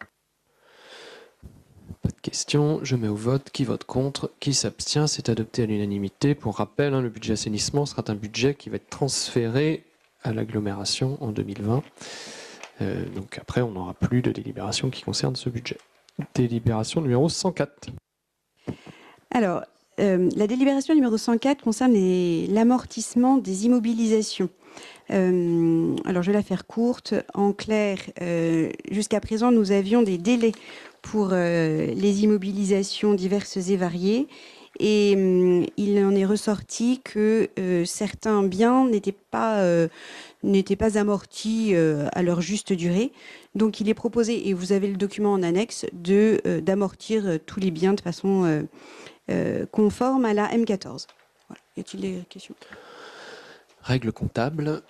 Pas de questions. Je mets au vote. Qui vote contre? Qui s'abstient? C'est adopté à l'unanimité. Pour rappel, le budget assainissement sera un budget qui va être transféré à l'agglomération en 2020. Donc après, on n'aura plus de délibération qui concerne ce budget. Délibération numéro 104. Alors, la délibération numéro 104 concerne l'amortissement des immobilisations. Alors, je vais la faire courte. En clair, jusqu'à présent, nous avions des délais pour les immobilisations diverses et variées. Et il en est ressorti que certains biens n'étaient pas amortis à leur juste durée. Donc, il est proposé, et vous avez le document en annexe, d'amortir tous les biens de façon conforme à la M14. Voilà. Y a-t-il des questions? Règle comptable.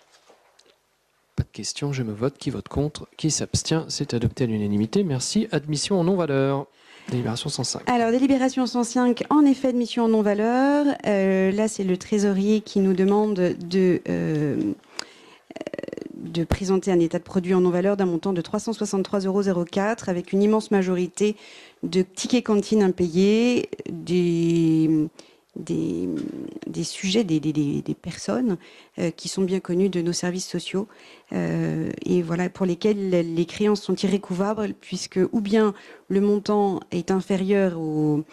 Pas de questions. Je me vote. Qui vote contre? Qui s'abstient? C'est adopté à l'unanimité. Merci. Admission en non-valeur. Délibération 105. Alors, délibération 105, en effet, admission en non-valeur. Là, c'est le trésorier qui nous demande de présenter un état de produit en non-valeur d'un montant de 363,04 € avec une immense majorité de tickets cantine impayés, des sujets, des personnes qui sont bien connues de nos services sociaux et voilà, pour lesquels les créances sont irrécouvrables puisque ou bien le montant est inférieur au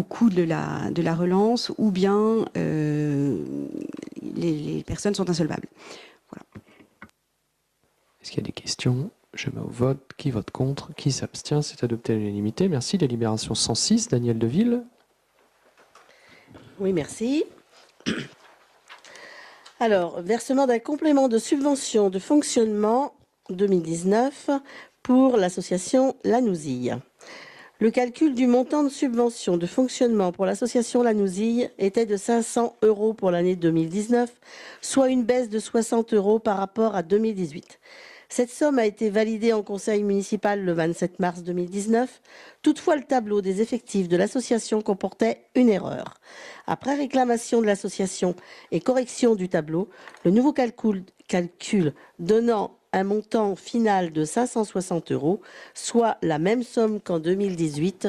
coût de la relance ou bien les personnes sont insolvables. Voilà. Est-ce qu'il y a des questions? Je mets au vote. Qui vote contre? Qui s'abstient? C'est adopté à l'unanimité. Merci. Délibération 106. Daniel Deville. Oui, merci. Alors, versement d'un complément de subvention de fonctionnement 2019 pour l'association Lanousille. Le calcul du montant de subvention de fonctionnement pour l'association Lanousille était de 500 € pour l'année 2019, soit une baisse de 60 € par rapport à 2018. Cette somme a été validée en conseil municipal le 27 mars 2019. Toutefois, le tableau des effectifs de l'association comportait une erreur. Après réclamation de l'association et correction du tableau, le nouveau calcul donnant un montant final de 560 €, soit la même somme qu'en 2018,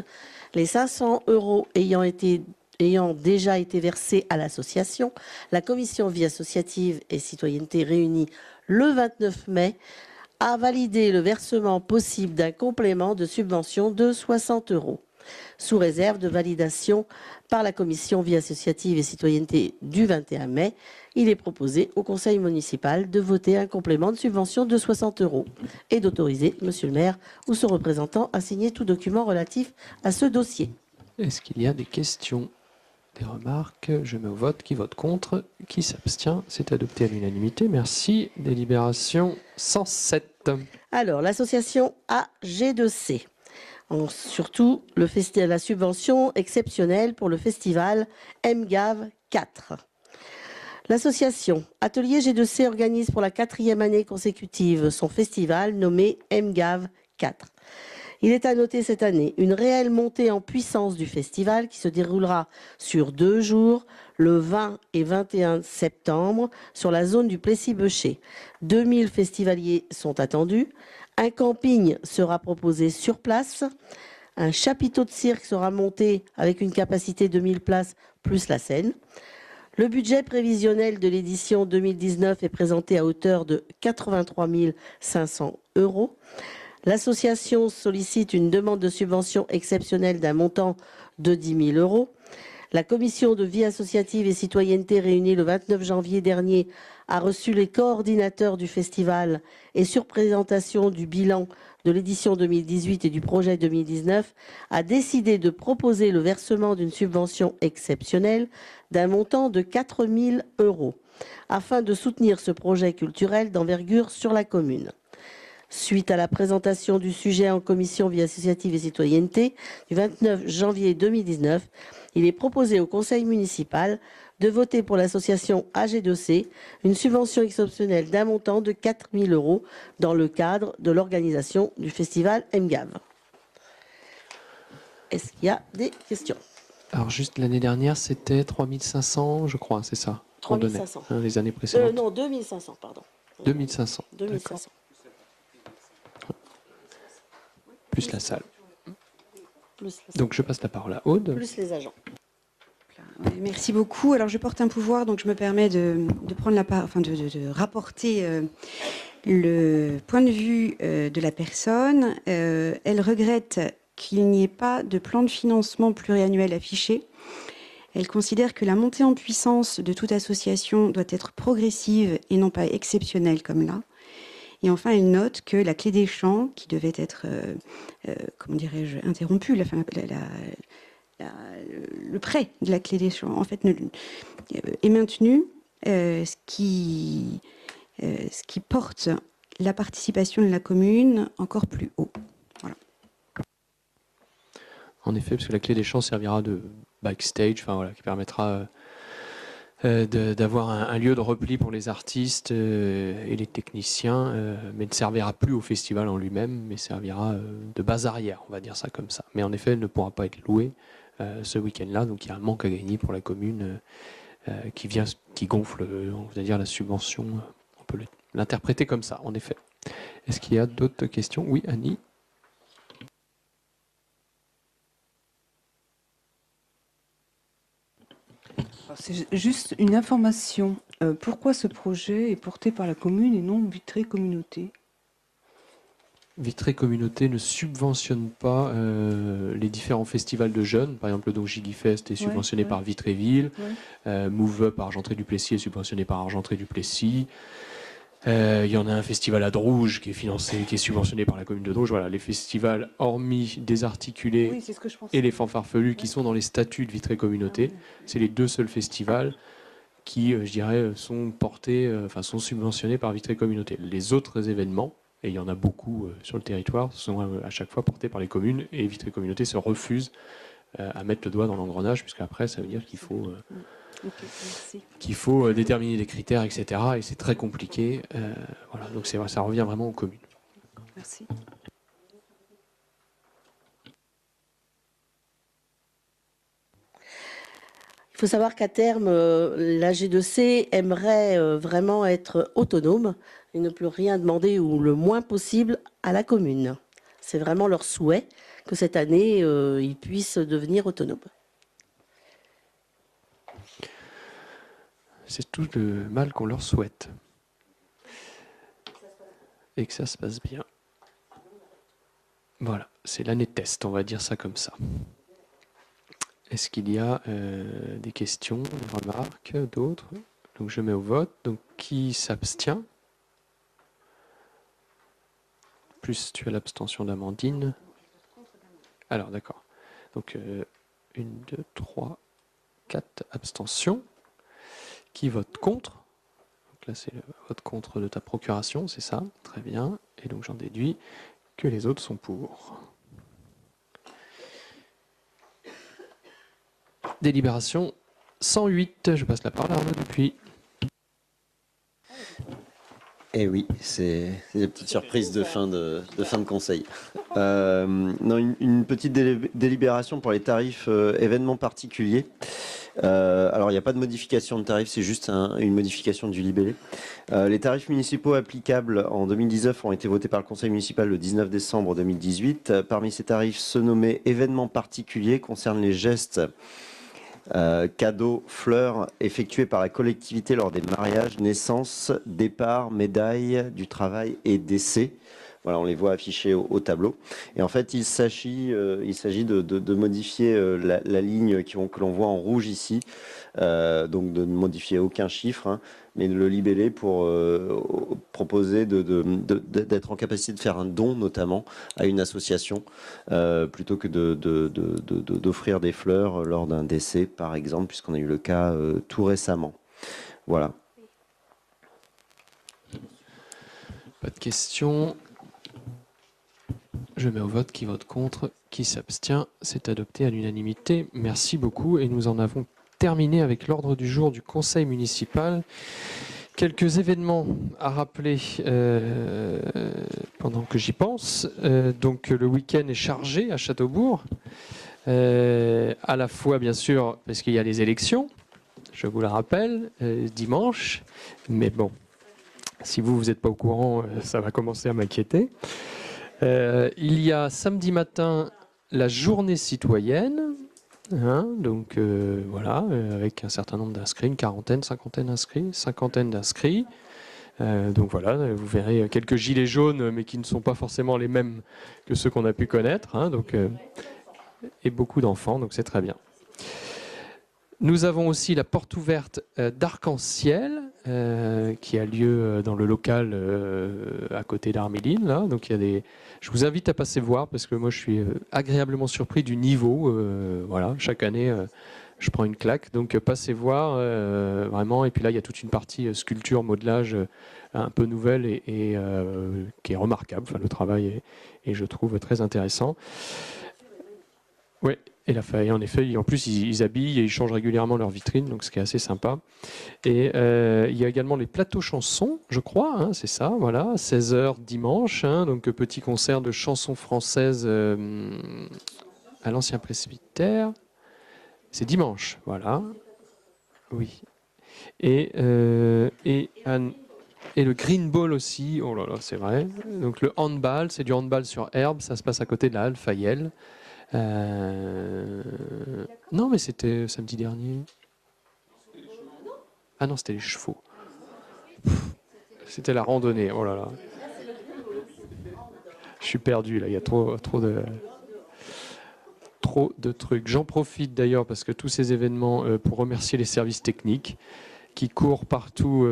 les 500 € ayant déjà été versés à l'association, la commission vie associative et citoyenneté réunie le 29 mai a validé le versement possible d'un complément de subvention de 60 €. Sous réserve de validation par la commission vie associative et citoyenneté du 21 mai, il est proposé au conseil municipal de voter un complément de subvention de 60 € et d'autoriser monsieur le maire ou son représentant à signer tout document relatif à ce dossier. Est-ce qu'il y a des questions? Des remarques? Je mets au vote. Qui vote contre? Qui s'abstient? C'est adopté à l'unanimité. Merci. Délibération 107. Alors, l'association AG2C. Surtout, la subvention exceptionnelle pour le festival MGAV 4. L'association Atelier G2C organise pour la 4e année consécutive son festival nommé MGAV 4. Il est à noter cette année une réelle montée en puissance du festival qui se déroulera sur 2 jours, le 20 et 21 septembre, sur la zone du Plessis-Beucher. 2000 festivaliers sont attendus. Un camping sera proposé sur place. Un chapiteau de cirque sera monté avec une capacité de 1000 places plus la scène. Le budget prévisionnel de l'édition 2019 est présenté à hauteur de 83 500 €. L'association sollicite une demande de subvention exceptionnelle d'un montant de 10 000 €. La commission de vie associative et citoyenneté réunie le 29 janvier dernier a reçu les coordinateurs du festival et sur présentation du bilan de l'édition 2018 et du projet 2019, a décidé de proposer le versement d'une subvention exceptionnelle d'un montant de 4 000 € afin de soutenir ce projet culturel d'envergure sur la commune. Suite à la présentation du sujet en commission vie associative et citoyenneté du 29 janvier 2019, il est proposé au conseil municipal de voter pour l'association AG2C une subvention exceptionnelle d'un montant de 4 000 € dans le cadre de l'organisation du festival MGAV. Est-ce qu'il y a des questions? Alors juste l'année dernière, c'était 3500, je crois, c'est ça? 3500. Les années précédentes. Non, 2500, pardon. 2500. 2500. Plus la salle. Plus la salle. Donc je passe la parole à Aude. Plus les agents. Merci beaucoup. Alors je porte un pouvoir, donc je me permets de prendre la part, enfin de rapporter le point de vue de la personne. Elle regrette qu'il n'y ait pas de plan de financement pluriannuel affiché. Elle considère que la montée en puissance de toute association doit être progressive et non pas exceptionnelle comme là. Et enfin, elle note que la clé des champs, qui devait être, comment dirais-je, interrompue, le prêt de la clé des champs, en fait, est maintenu, ce qui porte la participation de la commune encore plus haut. Voilà. En effet, parce que la clé des champs servira de backstage, enfin voilà, qui permettra d'avoir un lieu de repli pour les artistes et les techniciens, mais ne servira plus au festival en lui-même, mais servira de base arrière, on va dire ça comme ça. Mais en effet, elle ne pourra pas être louée ce week-end-là, donc il y a un manque à gagner pour la commune qui gonfle, on va dire, la subvention. On peut l'interpréter comme ça, en effet. Est-ce qu'il y a d'autres questions? Oui, Annie? C'est juste une information. Pourquoi ce projet est porté par la commune et non Vitré Communauté? Vitré Communauté ne subventionne pas les différents festivals de jeunes. Par exemple, donc Gigifest est subventionné par Vitréville. Move Up Argentré-du-Plessis est subventionné par Argentré-du-Plessis. Il y en a un festival à Drouge qui est subventionné par la commune de Drouge. Voilà, les festivals, hormis Désarticulés et les Fanfarfelus, qui sont dans les statuts de Vitré Communauté, c'est les deux seuls festivals qui, je dirais, sont sont subventionnés par Vitré Communauté. Les autres événements, et il y en a beaucoup sur le territoire, sont à chaque fois portés par les communes, et Vitré Communauté se refuse à mettre le doigt dans l'engrenage, puisqu'après, ça veut dire qu'il faut déterminer des critères, etc. Et c'est très compliqué. Voilà, donc ça revient vraiment aux communes. Merci. Il faut savoir qu'à terme, la G2C aimerait vraiment être autonome et ne plus rien demander ou le moins possible à la commune. C'est vraiment leur souhait que cette année, ils puissent devenir autonomes. C'est tout le mal qu'on leur souhaite. Et que ça se passe bien. Voilà, c'est l'année test, on va dire ça comme ça. Est-ce qu'il y a des questions, des remarques, d'autres? Donc je mets au vote. Donc qui s'abstient? Plus tu as l'abstention d'Amandine. Alors d'accord. Donc 1, 2, 3, 4 abstentions. Qui vote contre? Donc là, c'est le vote contre de ta procuration, c'est ça? Très bien. Et donc, j'en déduis que les autres sont pour. Délibération 108. Je passe la parole à Arnaud Dupuis. Eh oui, c'est des petites surprises de fin de conseil. Non, une petite délibération pour les tarifs événements particuliers. Alors, il n'y a pas de modification de tarif, c'est juste une modification du libellé. Les tarifs municipaux applicables en 2019 ont été votés par le conseil municipal le 19 décembre 2018. Parmi ces tarifs, ceux nommés événements particuliers concernent les gestes Cadeaux, fleurs effectués par la collectivité lors des mariages, naissances, départs, médailles du travail et décès. Voilà, on les voit affichés au tableau. Et en fait, il s'agit de modifier la ligne que l'on voit en rouge ici, donc de ne modifier aucun chiffre, hein, mais de le libeller pour proposer d'être en capacité de faire un don, notamment, à une association, plutôt que d'offrir des fleurs lors d'un décès, par exemple, puisqu'on a eu le cas tout récemment. Voilà. Pas de questions. Je mets au vote qui vote contre, qui s'abstient. C'est adopté à l'unanimité. Merci beaucoup. Et nous en avons terminé avec l'ordre du jour du Conseil municipal. Quelques événements à rappeler pendant que j'y pense. Donc le week-end est chargé à Châteaubourg. À la fois, bien sûr, parce qu'il y a les élections, je vous le rappelle, dimanche. Mais bon, si vous n'êtes pas au courant, ça va commencer à m'inquiéter. Il y a samedi matin la journée citoyenne, hein, donc voilà, avec un certain nombre d'inscrits, une quarantaine, cinquantaine d'inscrits. Donc voilà, vous verrez quelques gilets jaunes, mais qui ne sont pas forcément les mêmes que ceux qu'on a pu connaître, hein, donc, et beaucoup d'enfants, donc c'est très bien. Nous avons aussi la porte ouverte d'Arc-en-Ciel qui a lieu dans le local à côté d'Arméline. Là. Donc il y a des... Je vous invite à passer voir parce que moi je suis agréablement surpris du niveau. Voilà, chaque année je prends une claque. Donc passez voir vraiment. Et puis là il y a toute une partie sculpture, modelage un peu nouvelle et qui est remarquable. Enfin, le travail est, je trouve, très intéressant. Oui. Et en effet, en plus, ils habillent et ils changent régulièrement leur vitrine, donc ce qui est assez sympa. Et il y a également les plateaux chansons, je crois, hein, c'est ça, voilà, 16h dimanche, hein, donc petit concert de chansons françaises à l'ancien presbytère. C'est dimanche, voilà. Oui. Et le green ball aussi, oh là là, c'est vrai. Donc le handball, c'est du handball sur herbe, ça se passe à côté de la Halle Fayel. Non, mais c'était samedi dernier. Ah non, c'était les chevaux. C'était la randonnée. Oh là là. Je suis perdu là. Il y a trop de trucs. J'en profite d'ailleurs parce que tous ces événements pour remercier les services techniques qui courent partout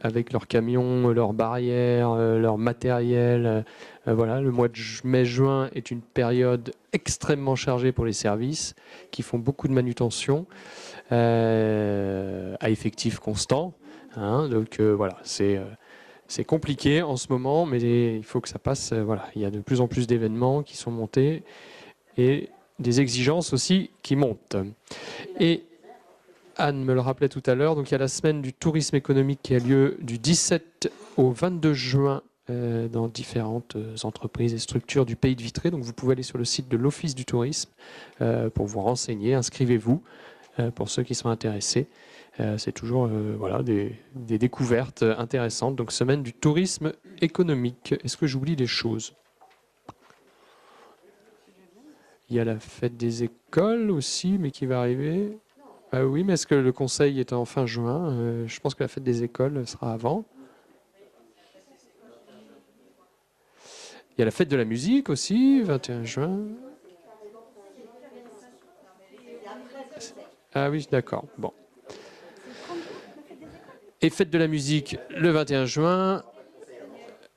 avec leurs camions, leurs barrières, leur matériel. Voilà, le mois de mai-juin est une période extrêmement chargée pour les services qui font beaucoup de manutention à effectif constant. Hein, donc voilà, c'est compliqué en ce moment, mais il faut que ça passe. Voilà, il y a de plus en plus d'événements qui sont montés et des exigences aussi qui montent. Et Anne me le rappelait tout à l'heure, donc il y a la semaine du tourisme économique qui a lieu du 17 au 22 juin dans différentes entreprises et structures du Pays de Vitré. Donc vous pouvez aller sur le site de l'Office du tourisme pour vous renseigner. Inscrivez-vous pour ceux qui sont intéressés. C'est toujours voilà, des découvertes intéressantes. Donc semaine du tourisme économique. Est-ce que j'oublie des choses ? Il y a la fête des écoles aussi, mais qui va arriver. Oui, mais est-ce que le conseil est en fin juin ? Je pense que la fête des écoles sera avant. Il y a la fête de la musique aussi, 21 juin. Ah oui, d'accord. Bon. Et fête de la musique le 21 juin.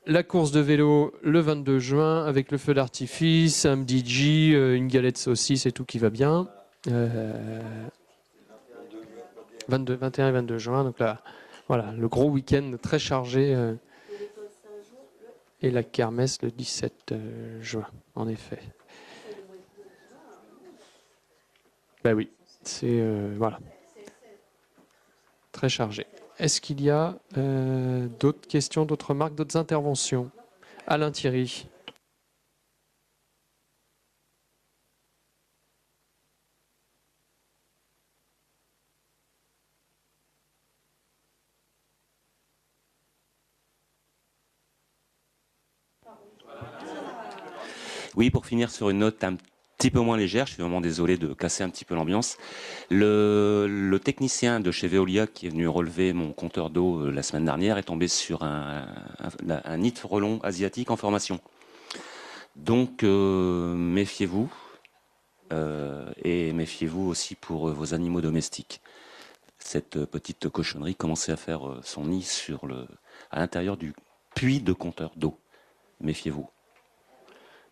La course de vélo le 22 juin avec le feu d'artifice, un DJ, une galette saucisse et tout qui va bien. 21 et 22 juin, donc là, voilà, le gros week-end très chargé. Et la kermesse le 17 juin, en effet. Ben oui, c'est voilà, très chargé. Est-ce qu'il y a d'autres questions, d'autres remarques, d'autres interventions ? Alain Thierry. Oui, pour finir sur une note un petit peu moins légère. Je suis vraiment désolé de casser un petit peu l'ambiance. Le technicien de chez Veolia qui est venu relever mon compteur d'eau la semaine dernière est tombé sur un nid de frelons asiatique en formation. Donc méfiez-vous et méfiez-vous aussi pour vos animaux domestiques. Cette petite cochonnerie commençait à faire son nid à l'intérieur du puits de compteur d'eau. Méfiez-vous.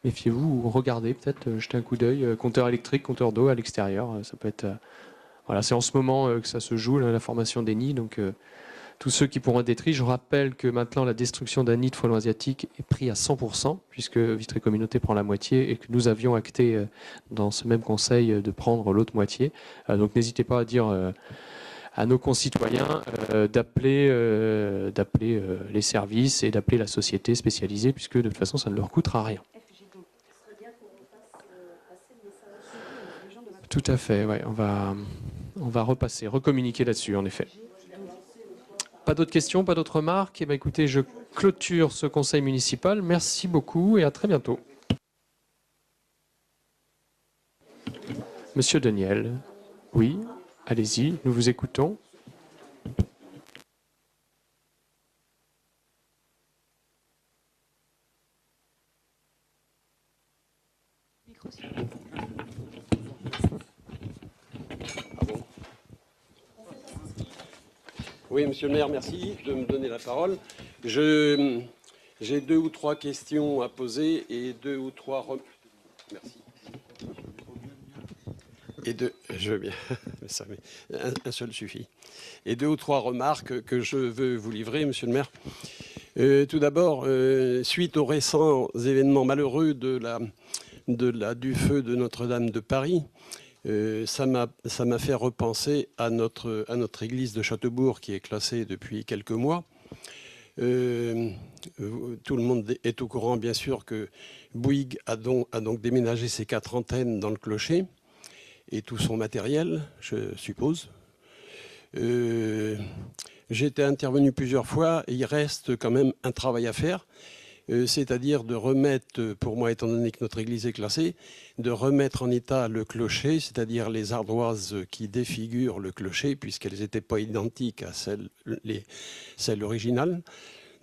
Méfiez-vous ou regardez peut-être, jetez un coup d'œil, compteur électrique, compteur d'eau à l'extérieur. Ça peut être. Voilà, c'est en ce moment que ça se joue, la formation des nids. Donc tous ceux qui pourront être détruits, je rappelle que maintenant la destruction d'un nid de frelons asiatiques est prise à 100%, puisque Vitry Communauté prend la moitié et que nous avions acté dans ce même conseil de prendre l'autre moitié. Donc n'hésitez pas à dire à nos concitoyens d'appeler les services et d'appeler la société spécialisée, puisque de toute façon ça ne leur coûtera rien. Tout à fait, ouais, on va recommuniquer là-dessus, en effet. Pas d'autres questions, pas d'autres remarques? Eh bien, écoutez, je clôture ce conseil municipal. Merci beaucoup et à très bientôt. Monsieur Daniel, oui, allez-y, nous vous écoutons. Oui, monsieur le maire, merci de me donner la parole. J'ai 2 ou 3 questions à poser et 2 ou 3 merci. Je veux bien, un seul suffit. Et 2 ou 3 remarques que je veux vous livrer, monsieur le maire. Tout d'abord, suite aux récents événements malheureux du feu de Notre-Dame de Paris, ça m'a fait repenser à notre église de Châteaubourg qui est classée depuis quelques mois. Tout le monde est au courant, bien sûr, que Bouygues a donc déménagé ses 4 antennes dans le clocher et tout son matériel, je suppose. J'ai été intervenu plusieurs fois et il reste quand même un travail à faire. C'est-à-dire de remettre, pour moi étant donné que notre église est classée, de remettre en état le clocher, c'est-à-dire les ardoises qui défigurent le clocher, puisqu'elles n'étaient pas identiques à celles originales.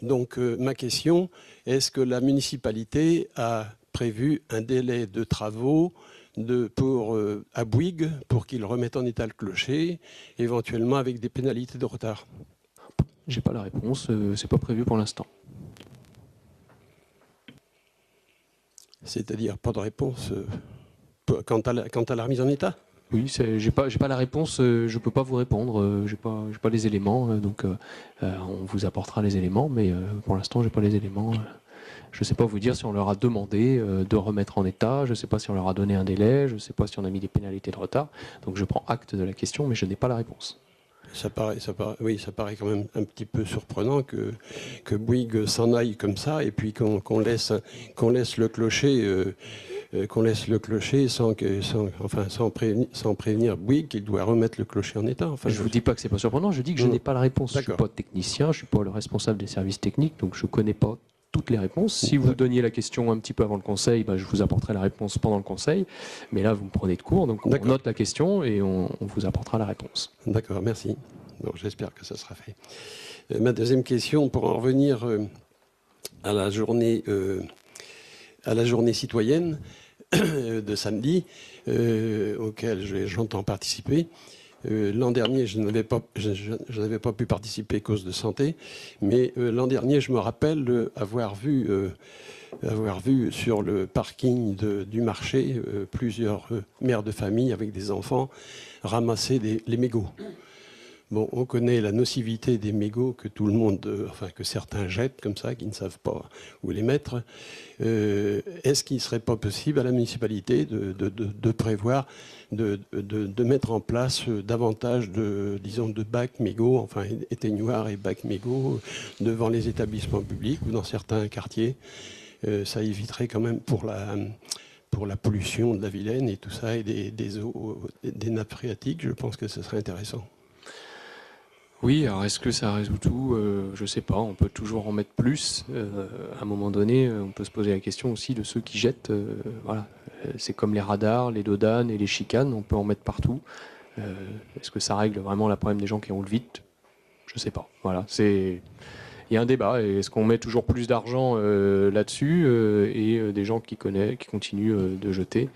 Donc ma question, est-ce que la municipalité a prévu un délai de travaux à Bouygues pour qu'ils remettent en état le clocher, éventuellement avec des pénalités de retard? J'ai pas la réponse, c'est pas prévu pour l'instant. C'est-à-dire pas de réponse quant à la remise en état? Oui, j'ai pas la réponse, je peux pas vous répondre, j'ai pas les éléments, donc on vous apportera les éléments, mais pour l'instant j'ai pas les éléments. Je sais pas vous dire si on leur a demandé de remettre en état, je sais pas si on leur a donné un délai, je sais pas si on a mis des pénalités de retard, donc je prends acte de la question, mais je n'ai pas la réponse. Ça paraît quand même un petit peu surprenant que Bouygues s'en aille comme ça et puis qu'on laisse le clocher sans prévenir Bouygues qu'il doit remettre le clocher en état. Enfin, je ne vous dis pas que c'est pas surprenant, je dis que je n'ai pas la réponse. Je ne suis pas technicien, je ne suis pas le responsable des services techniques, donc je ne connais pas toutes les réponses. Si vous donniez la question un petit peu avant le conseil, je vous apporterai la réponse pendant le conseil. Mais là, vous me prenez de court, donc on note la question et on vous apportera la réponse. D'accord, merci. Bon, j'espère que ça sera fait. Ma deuxième question, pour en revenir à la journée citoyenne de samedi, auquel j'entends participer. L'an dernier, je n'avais pas pu participer à cause de santé, mais l'an dernier, je me rappelle avoir vu sur le parking du marché plusieurs mères de famille avec des enfants ramasser les mégots. Bon, on connaît la nocivité des mégots que tout le monde, que certains jettent comme ça, qui ne savent pas où les mettre. Est-ce qu'il ne serait pas possible à la municipalité de prévoir, de mettre en place davantage de bacs mégots, éteignoirs et bacs mégots devant les établissements publics ou dans certains quartiers? Ça éviterait quand même pour la pollution de la Vilaine et tout ça, et des eaux, des nappes phréatiques, je pense que ce serait intéressant. Oui, alors est-ce que ça résout tout? Je sais pas, on peut toujours en mettre plus. À un moment donné, on peut se poser la question aussi de ceux qui jettent. Voilà. C'est comme les radars, les dodanes et les chicanes, on peut en mettre partout. Est-ce que ça règle vraiment le problème des gens qui roulent vite? Je sais pas. Voilà, il y a un débat. Et est-ce qu'on met toujours plus d'argent là-dessus et des gens qui continuent de jeter?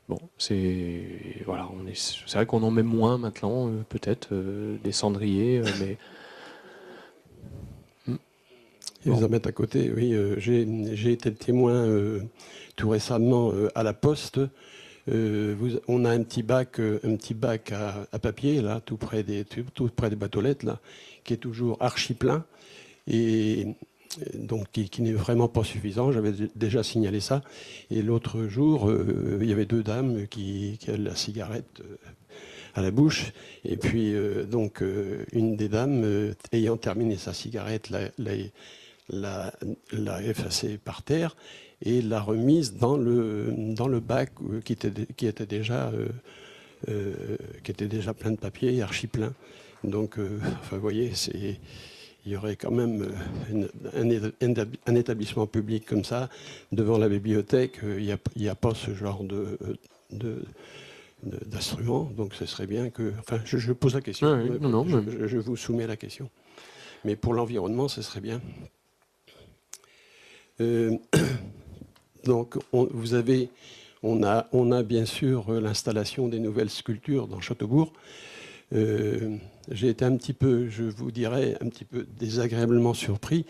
Bon, c'est vrai qu'on en met moins maintenant, peut-être des cendriers, mais Ils en mettent à côté, oui. J'ai été témoin tout récemment à la Poste. On a un petit bac à papier là, tout près des boîtes aux lettres là, qui est toujours archi plein et donc qui n'est vraiment pas suffisant. J'avais déjà signalé ça. Et l'autre jour, il y avait deux dames qui avaient la cigarette à la bouche. Et puis donc une des dames ayant terminé sa cigarette l'a effacée par terre et l'a remise dans le bac qui était déjà plein de papier et archi plein. Donc, vous voyez, il y aurait quand même un établissement public comme ça devant la bibliothèque. Il n'y a pas ce genre d'instrument. Donc, ce serait bien que. Enfin, je pose la question. Oui, non, je vous soumets la question. Mais pour l'environnement, ce serait bien. Donc, on a bien sûr l'installation des nouvelles sculptures dans Châteaubourg. J'ai été je vous dirais, un petit peu désagréablement surpris.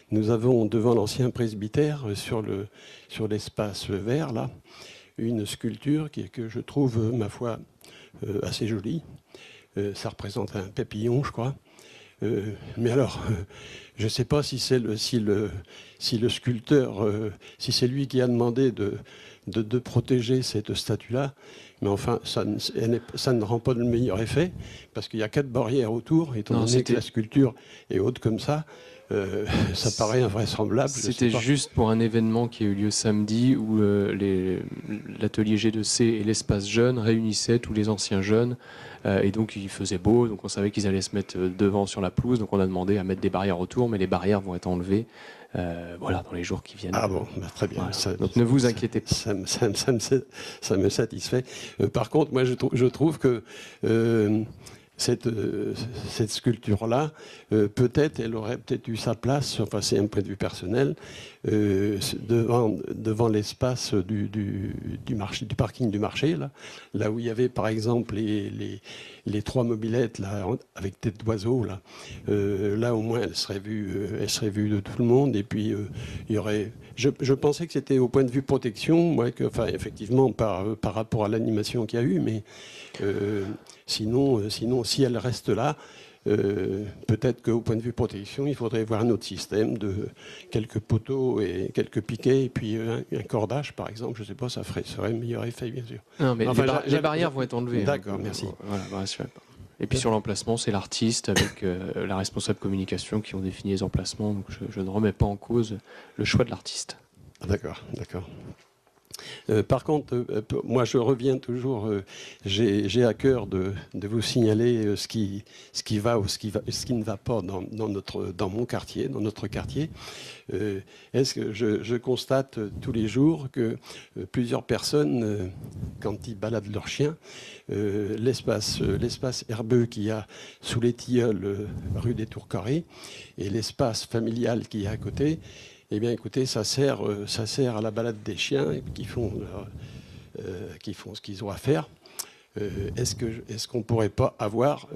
Nous avons devant l'ancien presbytère, sur l'espace vert, là, une sculpture que je trouve, ma foi, assez jolie. Ça représente un papillon, je crois. Mais alors, je ne sais pas si le sculpteur, si c'est lui qui a demandé de protéger cette statue-là, mais enfin, ça ne rend pas le meilleur effet, parce qu'il y a 4 barrières autour, étant donné que la sculpture est haute comme ça. Ça paraît invraisemblable. C'était juste pour un événement qui a eu lieu samedi où l'atelier G2C et l'espace jeune réunissaient tous les anciens jeunes et donc il faisait beau, donc on savait qu'ils allaient se mettre devant sur la pelouse, donc on a demandé à mettre des barrières autour, mais les barrières vont être enlevées dans les jours qui viennent. Ah bon, très bien. Voilà. Donc ne vous inquiétez pas. Ça me satisfait. Par contre, moi je trouve que cette sculpture-là, peut-être, elle aurait peut-être eu sa place, enfin c'est un point de vue personnel, devant l'espace du parking du marché, là où il y avait par exemple les 3 mobylettes là, avec tête d'oiseau, là au moins elle serait vue de tout le monde, et puis il y aurait... Je pensais que c'était au point de vue protection, enfin effectivement par rapport à l'animation qu'il y a eu, mais sinon, si elle reste là, peut-être qu'au point de vue protection, il faudrait voir un autre système de quelques poteaux et quelques piquets, et puis un cordage, par exemple. Je ne sais pas, ça ferait un meilleur effet, bien sûr. Non, mais les barrières vont être enlevées. D'accord, merci. Voilà, et puis sur l'emplacement, c'est l'artiste avec la responsable communication qui ont défini les emplacements. Donc je ne remets pas en cause le choix de l'artiste. D'accord. Par contre, moi je reviens toujours, j'ai à cœur de vous signaler ce qui va ou ce qui ne va pas dans mon quartier, dans notre quartier. Est-ce que je constate tous les jours que plusieurs personnes, quand ils baladent leurs chiens, l'espace herbeux qu'il y a sous les tilleuls rue des Tours Carrés et l'espace familial qu'il y a à côté, eh bien, écoutez, ça sert à la balade des chiens qui font ce qu'ils ont à faire. Est-ce qu'on ne pourrait pas avoir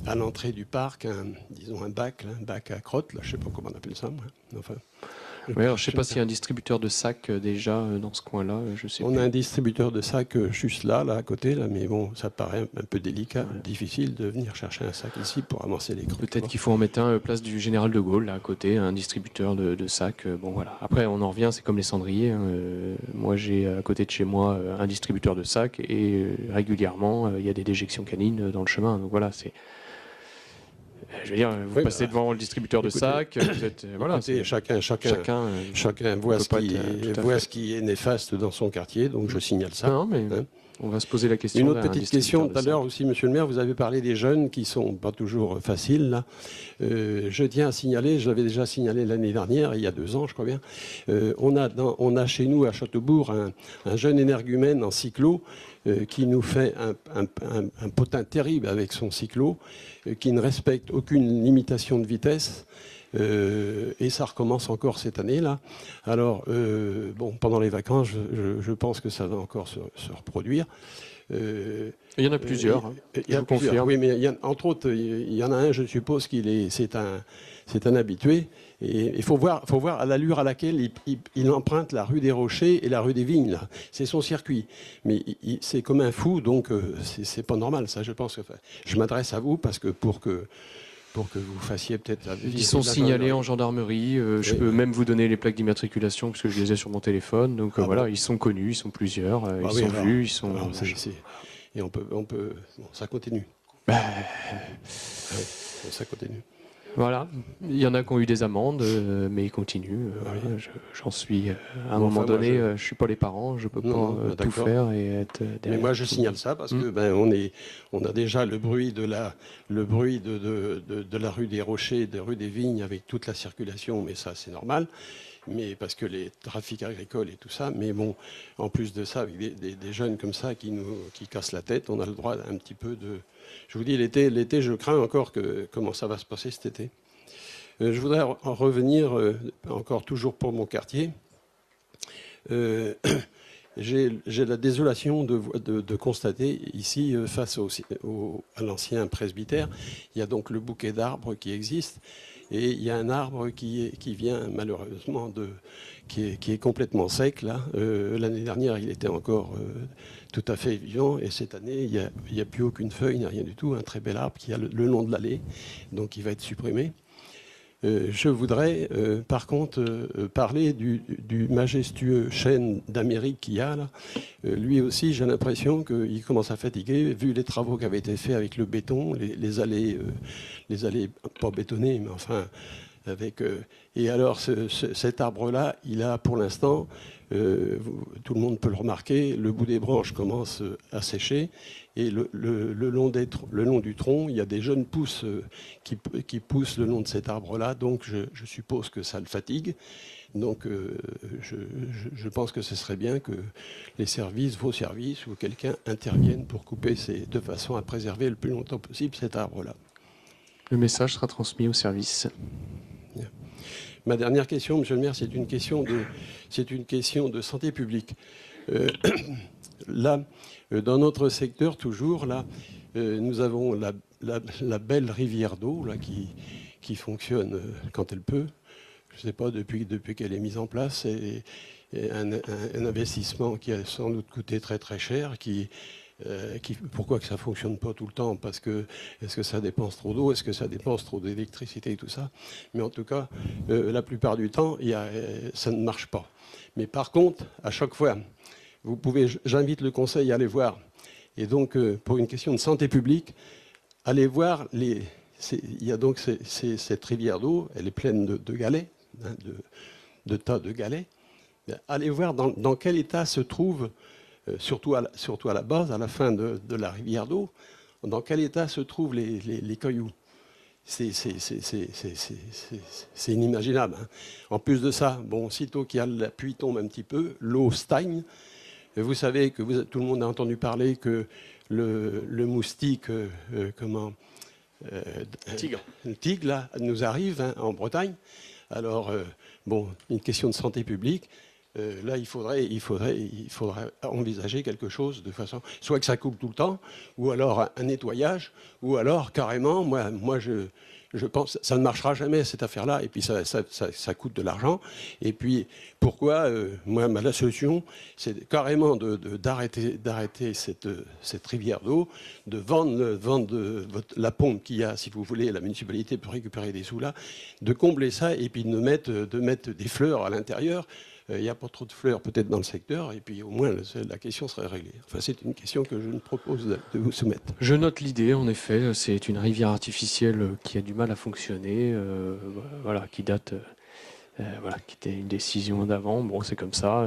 à l'entrée du parc, un bac à crottes, je ne sais pas comment on appelle ça, moi. Enfin, je ne sais pas s'il y a un distributeur de sacs déjà dans ce coin-là. On a un distributeur de sacs juste là, à côté, mais bon, ça paraît un peu délicat, difficile de venir chercher un sac ici pour amasser les crottes. Peut-être qu'il faut en mettre un place du Général de Gaulle, là à côté, un distributeur de sacs. Bon voilà. Après, on en revient, c'est comme les cendriers. Moi, j'ai à côté de chez moi un distributeur de sacs et régulièrement, il y a des déjections canines dans le chemin. Donc voilà, c'est... Je veux dire, vous passez devant le distributeur de sacs, vous êtes, voilà, chacun voit ce qui est néfaste dans son quartier, donc je signale ça. Non, mais On va se poser la question. Une autre d'un petite distributeur question de tout à l'heure sel. aussi, monsieur le maire, vous avez parlé des jeunes qui sont pas toujours faciles. Là. Je tiens à signaler, je l'avais déjà signalé l'année dernière, il y a 2 ans je crois bien, on a chez nous à Châteaubourg un jeune énergumène en cyclo qui nous fait un potin terrible avec son cyclo, qui ne respecte aucune limitation de vitesse. Et ça recommence encore cette année-là. Alors, bon, pendant les vacances, je pense que ça va encore se reproduire. Il y en a plusieurs. Il y a plusieurs, confirme. oui, mais entre autres, il y en a un, je suppose c'est un habitué. Et il faut voir à l'allure à laquelle il emprunte la rue des Rochers et la rue des Vignes. Là. C'est son circuit. Mais c'est comme un fou, donc c'est pas normal, ça, je pense. Enfin, je m'adresse à vous parce que pour que vous fassiez peut-être... Ils sont signalés en gendarmerie. Je peux même vous donner les plaques d'immatriculation parce que je les ai sur mon téléphone. Donc voilà, ils sont connus, ils sont plusieurs, ils sont vus, ils sont... Et on peut bon, ça continue. Ça continue. Voilà, il y en a qui ont eu des amendes, mais ils continuent. Voilà, j'en suis... à un moment donné, je ne suis pas les parents, je ne peux pas tout faire et être derrière. Mais moi, je signale ça parce que on a déjà le bruit de la rue des Rochers, de rue des Vignes avec toute la circulation, mais ça, c'est normal. Mais parce que les trafics agricoles et tout ça, mais bon, en plus de ça, avec des jeunes comme ça qui cassent la tête, on a le droit un petit peu de... Je vous dis, l'été, je crains encore comment ça va se passer cet été. Je voudrais en revenir, encore toujours pour mon quartier. J'ai la désolation de constater ici, face à l'ancien presbytère, il y a donc le bouquet d'arbres qui existe. Et il y a un arbre qui vient malheureusement qui est complètement sec. Là, l'année dernière, il était encore tout à fait vivant. Et cette année, il n'y a plus aucune feuille, il n'y a rien du tout. Un très bel arbre qui a le long de l'allée, donc il va être supprimé. Je voudrais, par contre, parler du majestueux chêne d'Amérique qu'il y a là. Lui aussi, j'ai l'impression qu'il commence à fatiguer, vu les travaux qui avaient été faits avec le béton, les allées pas bétonnées, mais enfin avec. Et alors, cet arbre-là, il a pour l'instant, tout le monde peut le remarquer, le bout des branches commence à sécher. Et le long du tronc, il y a des jeunes pousses qui poussent le long de cet arbre-là. Donc, je suppose que ça le fatigue. Donc, je pense que ce serait bien que vos services ou quelqu'un intervienne pour couper de façon à préserver le plus longtemps possible cet arbre-là. Le message sera transmis au service. Bien. Ma dernière question, monsieur le maire, c'est une question de santé publique. Là, dans notre secteur, toujours, là, nous avons la belle rivière d'eau là, qui fonctionne quand elle peut. Je ne sais pas, depuis qu'elle est mise en place, c'est un investissement qui a sans doute coûté très très cher. Pourquoi que ça ne fonctionne pas tout le temps? Parce que est-ce que ça dépense trop d'eau? Est-ce que ça dépense trop d'électricité et tout ça? Mais en tout cas, la plupart du temps, ça ne marche pas. Mais par contre, à chaque fois... J'invite le conseil à aller voir. Et donc, pour une question de santé publique, allez voir, il y a donc cette rivière d'eau, elle est pleine de galets, hein, de tas de galets. Allez voir dans quel état se trouve, surtout à la base, à la fin de la rivière d'eau, dans quel état se trouvent les cailloux. C'est inimaginable. Hein. En plus de ça, bon, aussitôt la pluie tombe un petit peu, l'eau stagne. Vous savez que tout le monde a entendu parler que le moustique, le tigre, là, nous arrive hein, en Bretagne. Alors, bon, une question de santé publique. Là, il faudrait envisager quelque chose de façon, soit que ça coupe tout le temps, ou alors un nettoyage, ou alors carrément, moi je pense que ça ne marchera jamais cette affaire-là, et puis ça coûte de l'argent. Et puis pourquoi, la solution, c'est carrément d'arrêter cette rivière d'eau, de vendre la pompe qu'il y a, si vous voulez, la municipalité peut récupérer des sous là, de combler ça, et puis de mettre des fleurs à l'intérieur. Il n'y a pas trop de fleurs peut-être dans le secteur, et puis au moins la question serait réglée. Enfin, c'est une question que je me propose de vous soumettre. Je note l'idée, en effet, c'est une rivière artificielle qui a du mal à fonctionner, voilà, qui date voilà, qui était une décision d'avant. Bon, c'est comme ça.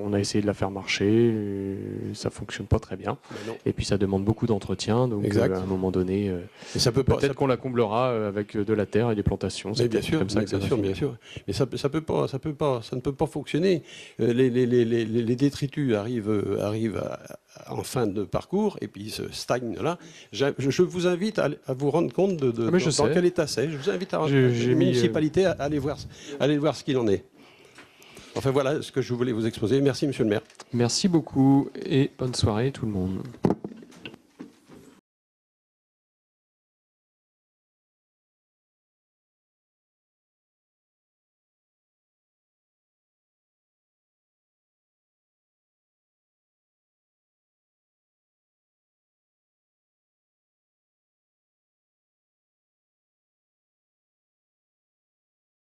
On a essayé de la faire marcher. Ça fonctionne pas très bien. Et puis ça demande beaucoup d'entretien. Donc à un moment donné, peut-être qu'on la comblera avec de la terre et des plantations. C'est bien sûr, comme ça que ça va bien finir. sûr. Mais ça ne peut pas fonctionner. Les détritus arrivent en fin de parcours et puis ils se stagnent là. Je vous invite à vous rendre compte dans quel état c'est. Je vous invite à la municipalité à aller voir ce qu'il en est. Enfin voilà ce que je voulais vous exposer. Merci monsieur le maire. Merci beaucoup et bonne soirée tout le monde.